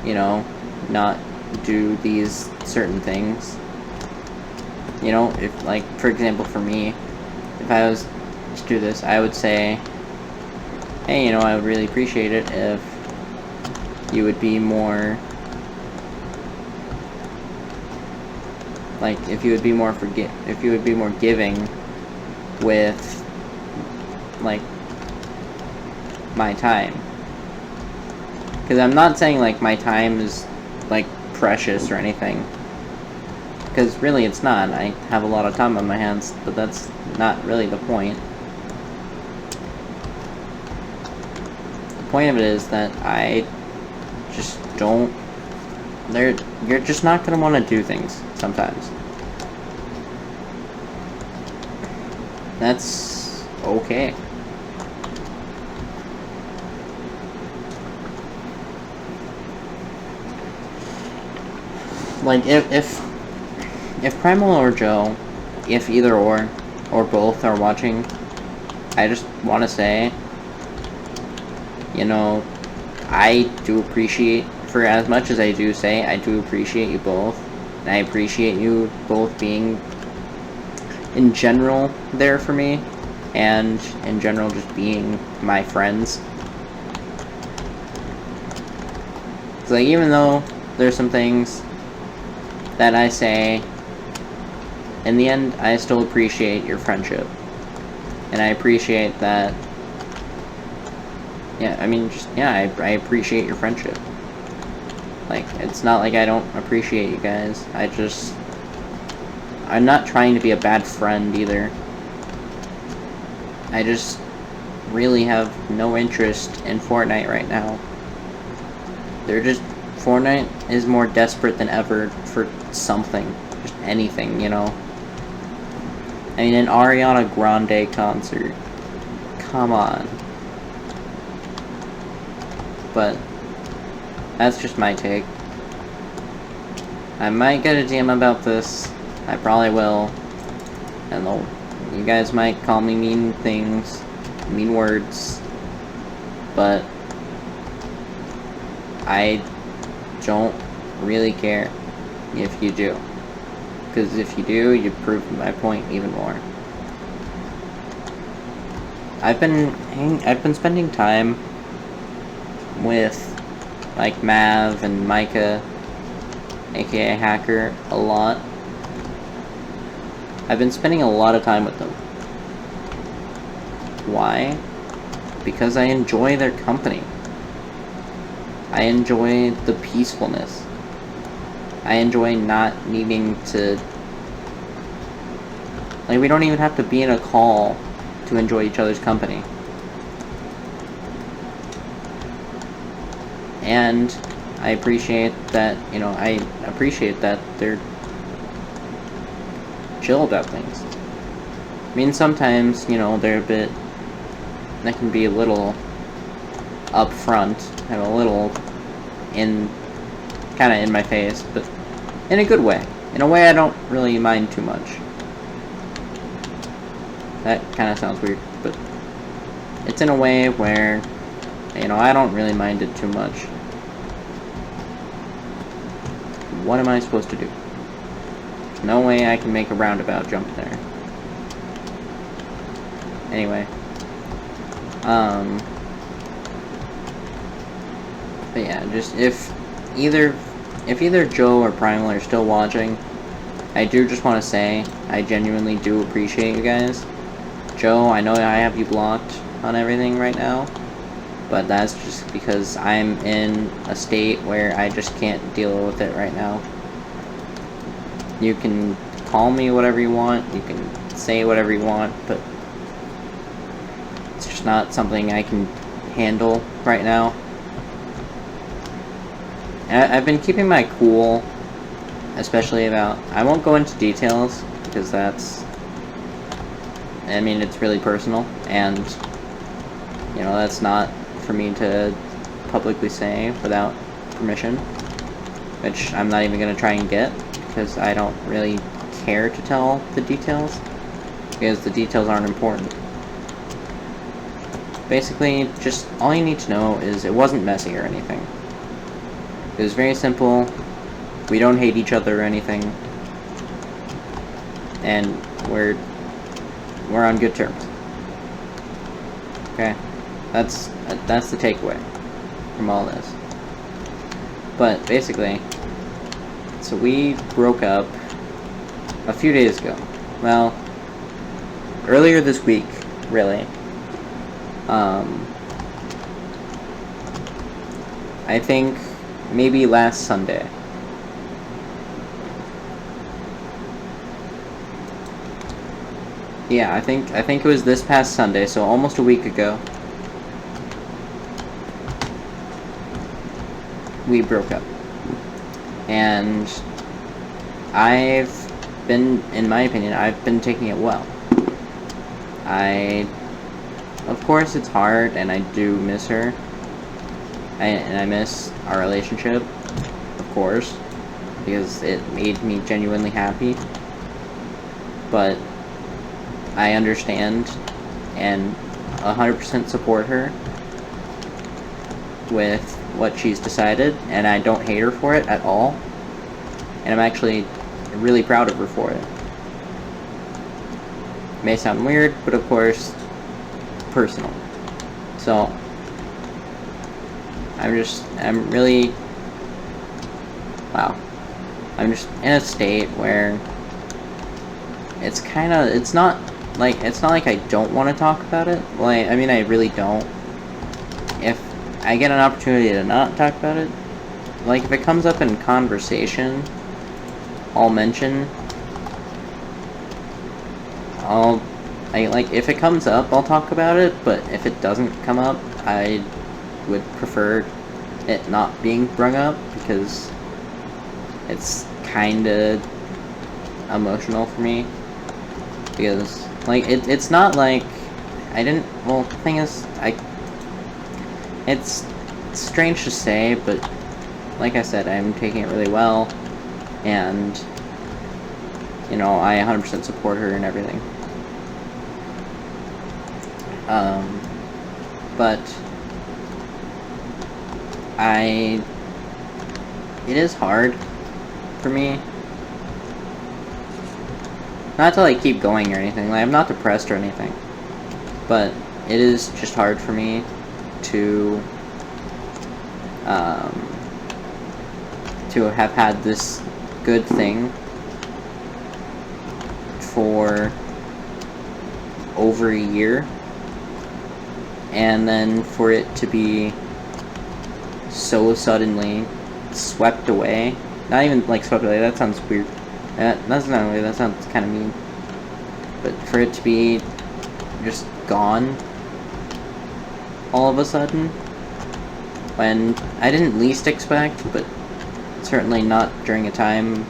you know, not do these certain things. You know, if, like, for example, for me, if I was to do this, I would say, hey, you know, I would really appreciate it if you would be more, like, if you would be more giving with, like, my time. Because I'm not saying, like, my time is, like, precious or anything. Because really it's not. I have a lot of time on my hands, but that's not really the point. The point of it is that I just don't... You're just not going to want to do things sometimes. That's okay. Like, if Primal or Joe, if either or both are watching, I just want to say, you know, I do appreciate, for as much as I do say, I do appreciate you both, and I appreciate you both being, in general, there for me, and in general just being my friends. So, like, even though there's some things that I say, in the end, I still appreciate your friendship. And I appreciate that... Yeah, I mean, just, yeah, I appreciate your friendship. Like, it's not like I don't appreciate you guys. I'm not trying to be a bad friend, either. I just really have no interest in Fortnite right now. Fortnite is more desperate than ever for something. Just anything, you know? I mean, an Ariana Grande concert. Come on. But that's just my take. I might get a DM about this. I probably will. And you guys might call me mean things, mean words. But I don't really care if you do. Because if you do, you prove my point even more. I've been spending time with, like, Mav and Micah, aka Hacker, a lot. I've been spending a lot of time with them. Why? Because I enjoy their company. I enjoy the peacefulness. I enjoy not needing to... Like, we don't even have to be in a call to enjoy each other's company. And I appreciate that, you know, I appreciate that they're chill about things. I mean, sometimes, you know, they're a bit... They can be a little upfront and a little kind of in my face, but in a good way. In a way I don't really mind too much. That kind of sounds weird, but it's in a way where, you know, I don't really mind it too much. What am I supposed to do? No way I can make a roundabout jump there. Anyway. But yeah, just if either Joe or Primal are still watching, I do just want to say I genuinely do appreciate you guys. Joe, I know I have you blocked on everything right now, but that's just because I'm in a state where I just can't deal with it right now. You can call me whatever you want, you can say whatever you want, but it's just not something I can handle right now. I've been keeping my cool, especially about... I won't go into details, because that's... I mean, it's really personal, and, you know, that's not for me to publicly say without permission, which I'm not even going to try and get, because I don't really care to tell the details, because the details aren't important. Basically, just all you need to know is it wasn't messy or anything. It was very simple. We don't hate each other or anything. And we're on good terms. Okay? That's the takeaway from all this. But basically, so we broke up a few days ago. Well, earlier this week, really. I think maybe last Sunday. Yeah, I think it was this past Sunday, so almost a week ago. We broke up. And I've been, in my opinion, I've been taking it well. Of course it's hard, and I do miss her. And I miss our relationship, of course, because it made me genuinely happy. But I understand and 100% support her with what she's decided, and I don't hate her for it at all. And I'm actually really proud of her for it. It may sound weird, but of course, personal. So, I'm really, wow. I'm just in a state where it's not like I don't want to talk about it. Like, I mean, I really don't. If I get an opportunity to not talk about it, like, if it comes up in conversation, I'll mention, if it comes up, I'll talk about it, but if it doesn't come up, I would prefer it not being brought up, because it's kinda emotional for me, because, like, it's not like I didn't, well, the thing is, it's strange to say, but like I said, I'm taking it really well, and, you know, I 100% support her and everything. But it is hard for me. Not to, like, keep going or anything, like, I'm not depressed or anything, but it is just hard for me to have had this good thing for over a year, and then for it to be so suddenly swept away. Not even, like, swept away, that sounds weird. That's not weird, that sounds kind of mean. But for it to be just gone all of a sudden, when I didn't least expect, but certainly not during a time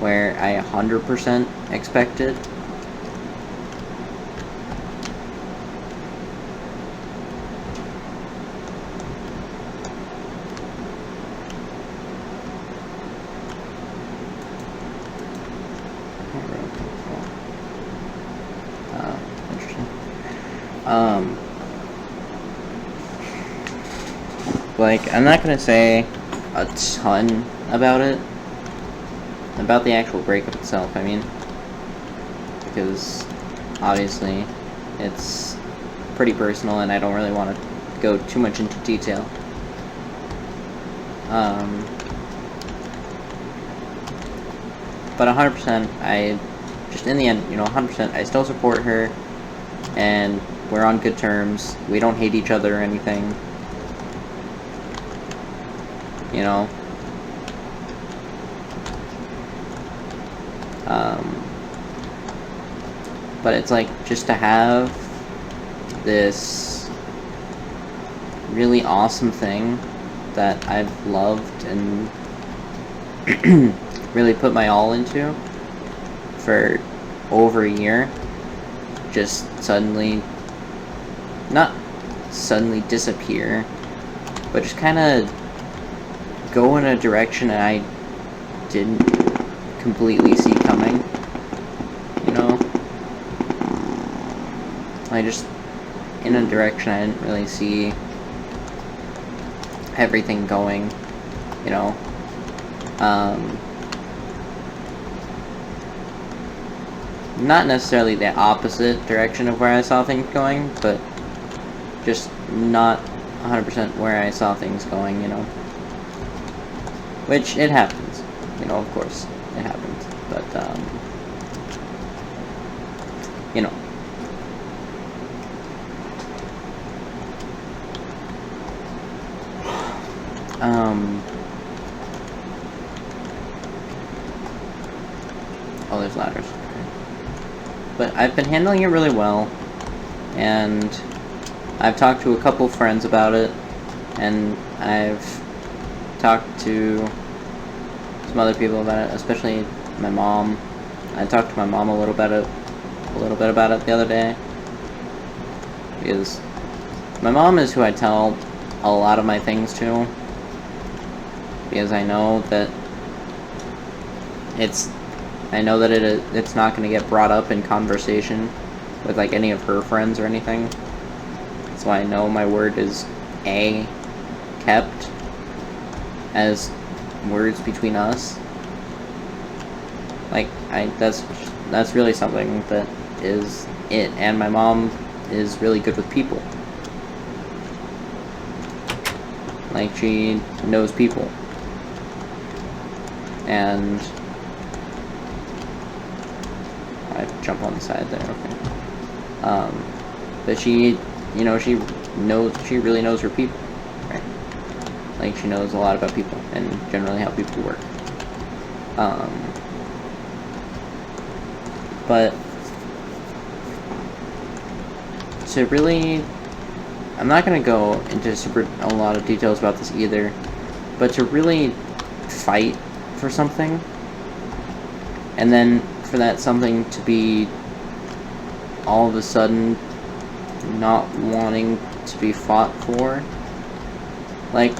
where I 100% expected. Interesting. Like, I'm not gonna say a ton about it, about the actual breakup itself, I mean, because obviously it's pretty personal and I don't really want to go too much into detail. But 100%, just in the end, you know, 100%, I still support her, and we're on good terms. We don't hate each other or anything. You know? But it's like, just to have this really awesome thing that I've loved and really put my all into for over a year, just suddenly, not suddenly disappear, but just kind of go in a direction that I didn't completely see coming, you know? I just, in a direction I didn't really see everything going, you know? Not necessarily the opposite direction of where I saw things going, but just not 100% where I saw things going, you know? Which, it happens, you know, of course, it happens, but, you know. Oh, there's ladders. But I've been handling it really well, and I've talked to a couple friends about it, and I've talked to some other people about it, especially my mom. I talked to my mom a little bit about it the other day, because my mom is who I tell a lot of my things to, because I know that it's not going to get brought up in conversation with like any of her friends or anything. So I know my word is kept as words between us. Like that's really something that is it. And my mom is really good with people. Like, she knows people. And I jump on the side there, okay. But she, you know, she really knows her people, right? Like, she knows a lot about people and generally how people work. But to really, I'm not going to go into a lot of details about this either, but to really fight for something, and then for that something to be all of a sudden not wanting to be fought for, like,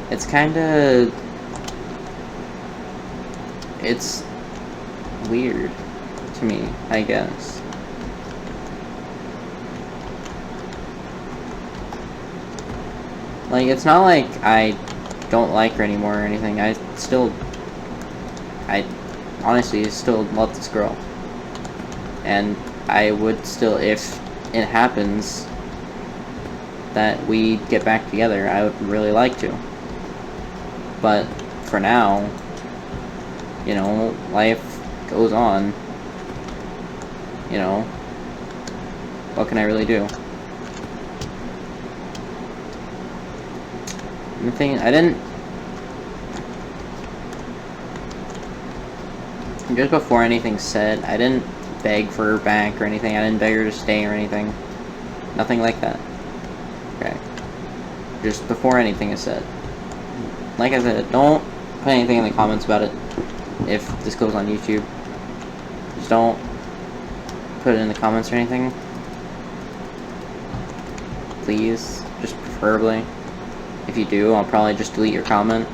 it's kinda, it's weird to me, I guess. Like, it's not like I don't like her anymore or anything. I honestly still love this girl. And I would still, if it happens that we get back together, I would really like to. But for now, you know, life goes on. You know, what can I really do? And the thing, just before anything's said, I didn't beg for her back or anything. I didn't beg her to stay or anything. Nothing like that. Okay. Just before anything is said. Like I said, don't put anything in the comments about it if this goes on YouTube. Just don't put it in the comments or anything. Please. Just preferably. If you do, I'll probably just delete your comment.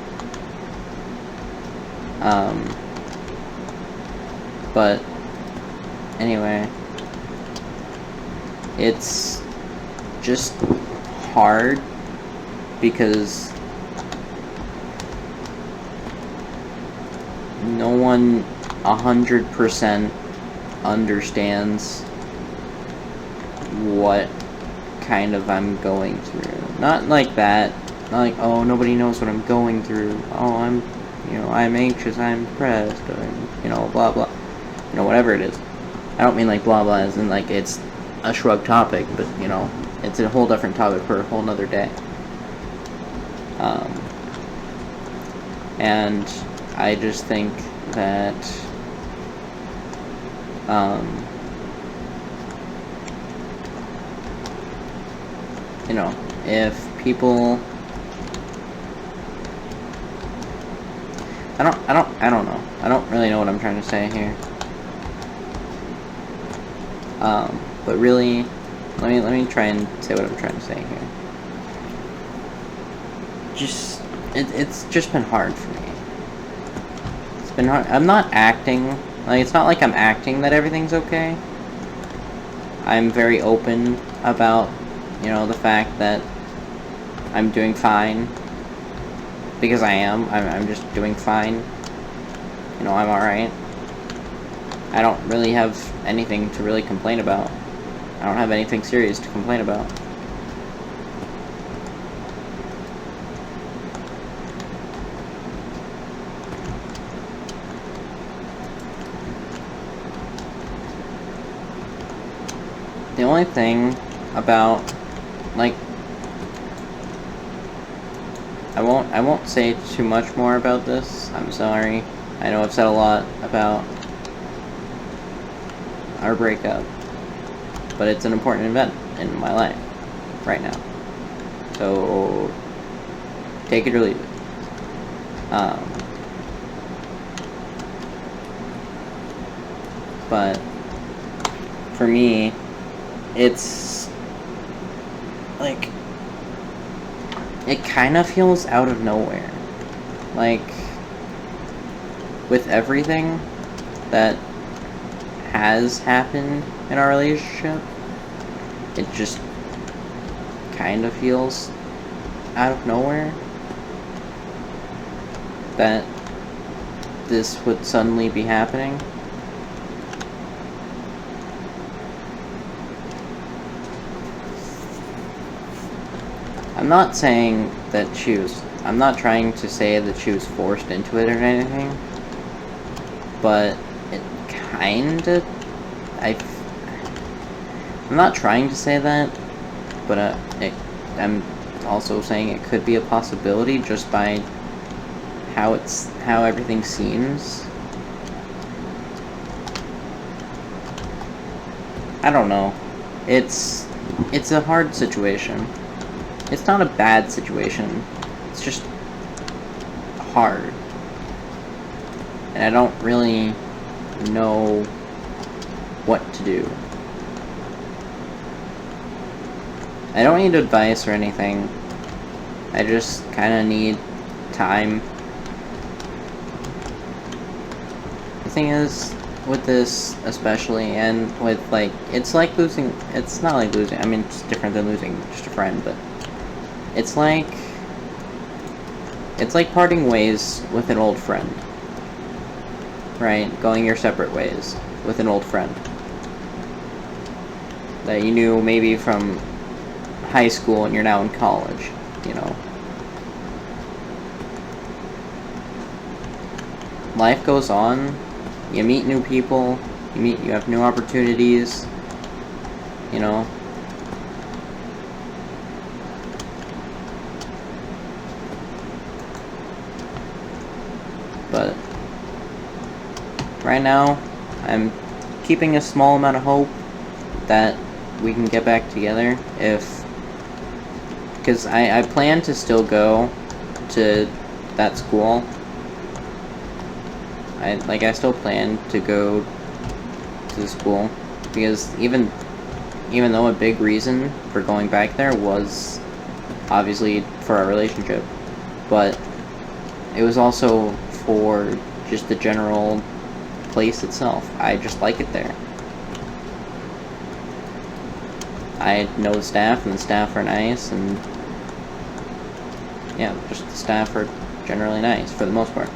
But anyway, it's just hard because no one 100% understands what kind of I'm going through. Not like that. Not like, oh, nobody knows what I'm going through. Oh, I'm anxious, I'm depressed, or, you know, blah, blah. You know, whatever it is. I don't mean like blah, blah, as in like it's a shrug topic, but, you know, it's a whole different topic for a whole nother day. And I just think that, you know, if people, I don't know. I don't really know what I'm trying to say here. But really, let me try and say what I'm trying to say here. It's just been hard for me. It's been hard. I'm not acting, like, it's not like I'm acting that everything's okay. I'm very open about, you know, the fact that I'm doing fine. Because I am. I'm just doing fine. You know, I'm alright. I don't really have anything to really complain about. I don't have anything serious to complain about. the only thing about, like, I won't say too much more about this. I'm sorry. I know I've said a lot about our breakup, but it's an important event in my life right now. So take it or leave it. But for me, it's like, it kind of feels out of nowhere. Like, with everything that has happened in our relationship, it just kind of feels out of nowhere that this would suddenly be happening. I'm not saying that I'm not trying to say that she was forced into it or anything, but it kinda, I'm not trying to say that, but I'm also saying it could be a possibility just by how everything seems. I don't know. It's a hard situation. It's not a bad situation. It's just hard. And I don't really know what to do. I don't need advice or anything. I just kind of need time. The thing is, with this especially, and with, like, it's like losing, it's not like losing, I mean, it's different than losing just a friend, but it's like parting ways with an old friend, right? Going your separate ways with an old friend that you knew maybe from high school and you're now in college, you know. Life goes on, you meet new people, you have new opportunities, you know. But right now, I'm keeping a small amount of hope that we can get back together because I plan to still go to that school. I still plan to go to the school because even though a big reason for going back there was obviously for our relationship, but it was also for just the general place itself. I just like it there. I know the staff, and the staff are nice, and yeah, just the staff are generally nice for the most part.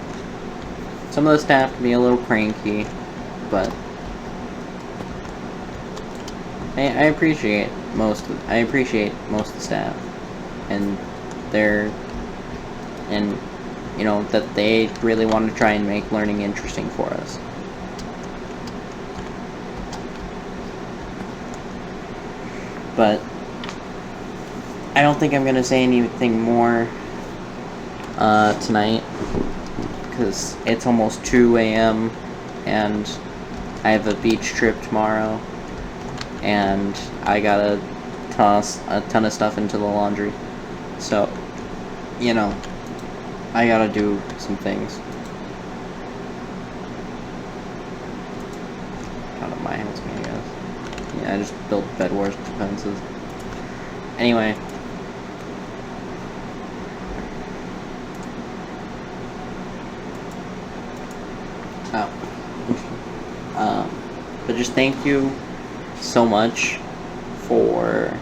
Some of the staff can be a little cranky, but I appreciate most of the staff, and you know, that they really want to try and make learning interesting for us. But I don't think I'm gonna say anything more tonight because it's almost 2 a.m. and I have a beach trip tomorrow, and I gotta toss a ton of stuff into the laundry. So, you know, I gotta do some things. Out of my house, I guess. Yeah, I just built Bed Wars defenses. Anyway. But just thank you so much for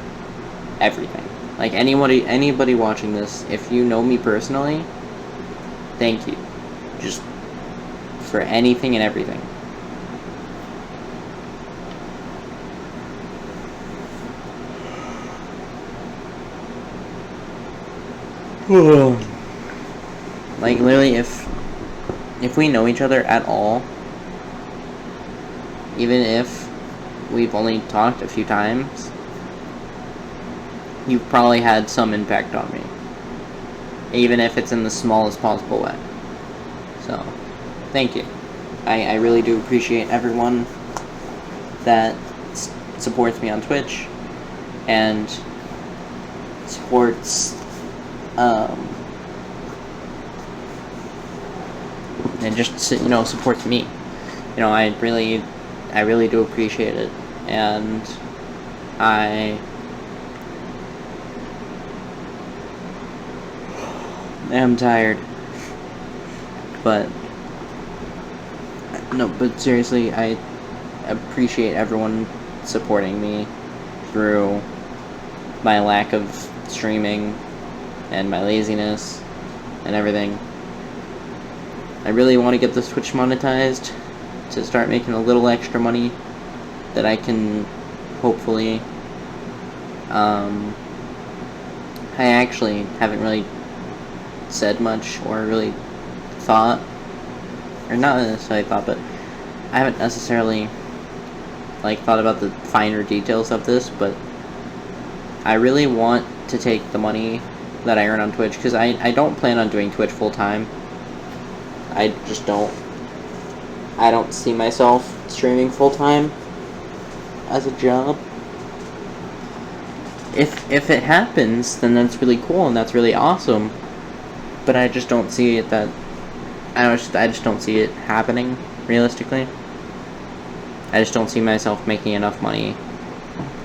everything. Like, anybody watching this, if you know me personally, thank you. Just for anything and everything. Like, literally, if we know each other at all, even if we've only talked a few times, you've probably had some impact on me. Even if it's in the smallest possible way. So, thank you. I really do appreciate everyone that supports me on Twitch and supports and just supports me. I really do appreciate it, and I am tired, but seriously, I appreciate everyone supporting me through my lack of streaming and my laziness and everything. I really want to get this Twitch monetized to start making a little extra money that I can hopefully I actually haven't really said much or really thought, or not necessarily thought, but I haven't necessarily thought about the finer details of this, but I really want to take the money that I earn on Twitch, because I don't plan on doing Twitch full time. I just don't. I don't see myself streaming full time as a job. If it happens, then that's really cool and that's really awesome. But I just don't see it I just don't see it happening realistically. I just don't see myself making enough money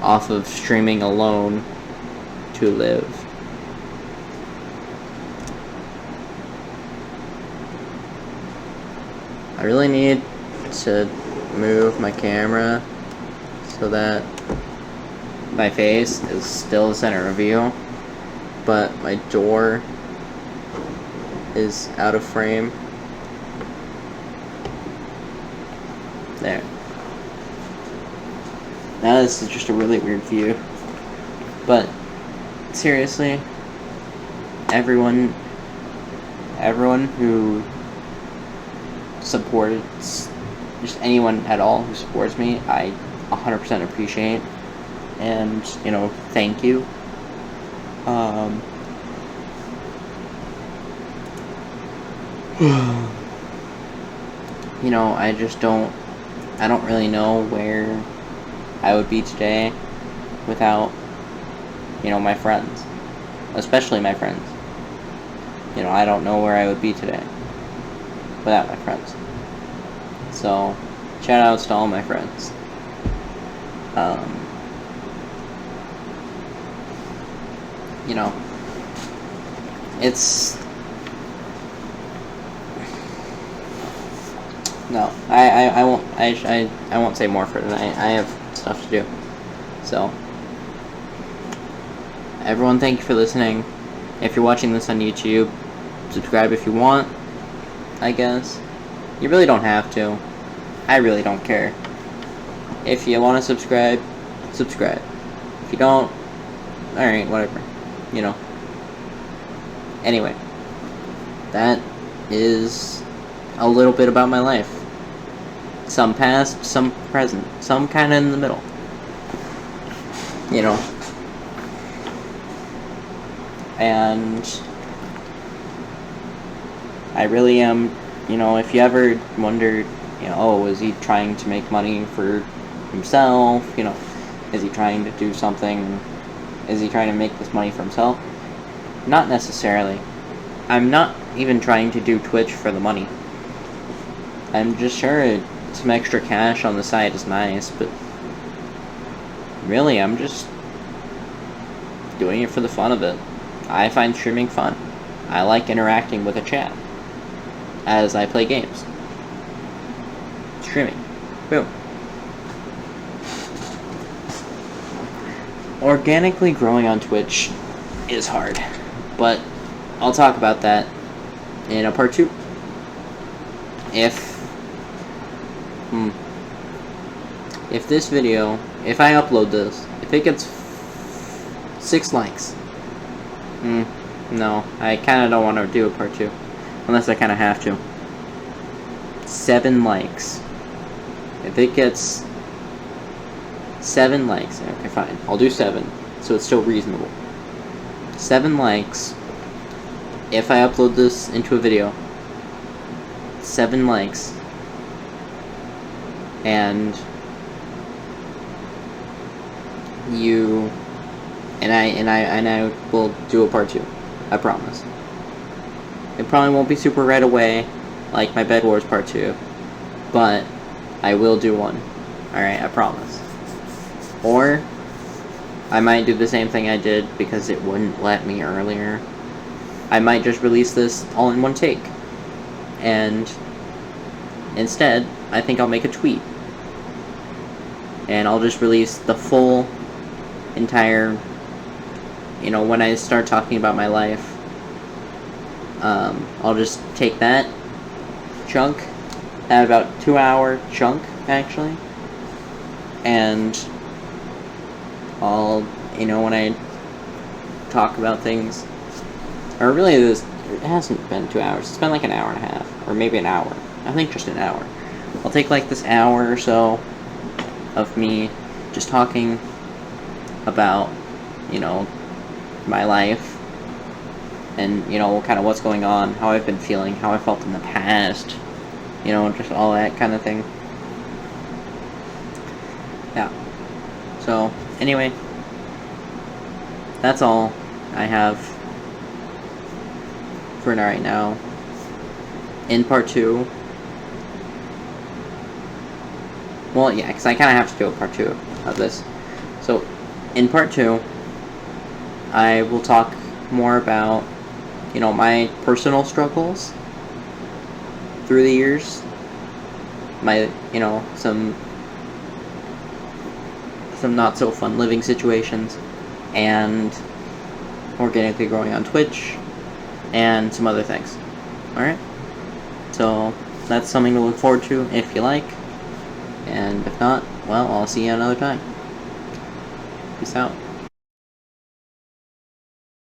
off of streaming alone to live. I really need to move my camera so that my face is still the center of view, but my door is out of frame. There. Now this is just a really weird view. But seriously, everyone who supports, just anyone at all who supports me, I 100% appreciate, and thank you. I don't really know where I would be today without my friends, especially my friends. I don't know where I would be today without my friends. So, shout outs to all my friends. It's no, I won't say more for tonight. I have stuff to do. So, everyone, thank you for listening. If you're watching this on YouTube, subscribe if you want, I guess. You really don't have to. I really don't care. If you want to subscribe, subscribe. If you don't, alright, whatever. Anyway, that is a little bit about my life. Some past, some present, some kind of in the middle. And I really am, if you ever wondered, oh, is he trying to make money for himself? Is he trying to do something? Is he trying to make this money for himself? Not necessarily. I'm not even trying to do Twitch for the money. I'm just sure some extra cash on the side is nice, but really, I'm just doing it for the fun of it. I find streaming fun. I like interacting with a chat as I play games. Streaming. Boom. Organically growing on Twitch is hard, but I'll talk about that in a part 2. If this video, if I upload this, if it gets 6 likes, no, I kind of don't want to do a part 2, unless I kind of have to. 7 likes. If it gets 7 likes. Okay, fine. I'll do 7. So it's still reasonable. 7 likes. If I upload this into a video. 7 likes. And you and I will do a part 2. I promise. It probably won't be super right away, like my Bed Wars part 2, but I will do one. Alright, I promise. Or I might do the same thing I did because it wouldn't let me earlier. I might just release this all in one take. And instead, I think I'll make a tweet. And I'll just release the full entire, when I start talking about my life, I'll just take that chunk, at about 2-hour chunk, actually, and I'll, when I talk about things, or really it hasn't been 2 hours, it's been like an hour and a half, or maybe an hour, I think just an hour. I'll take like this hour or so of me just talking about, my life, and, kind of what's going on, how I've been feeling, how I felt in the past, just all that kind of thing. Yeah. So, anyway, that's all I have for right now. In part 2, well, yeah, because I kind of have to do a part 2 of this. So, in part 2, I will talk more about, my personal struggles through the years. My, some not so fun living situations, and organically growing on Twitch, and some other things. Alright? So, that's something to look forward to if you like. And if not, well, I'll see you another time. Peace out.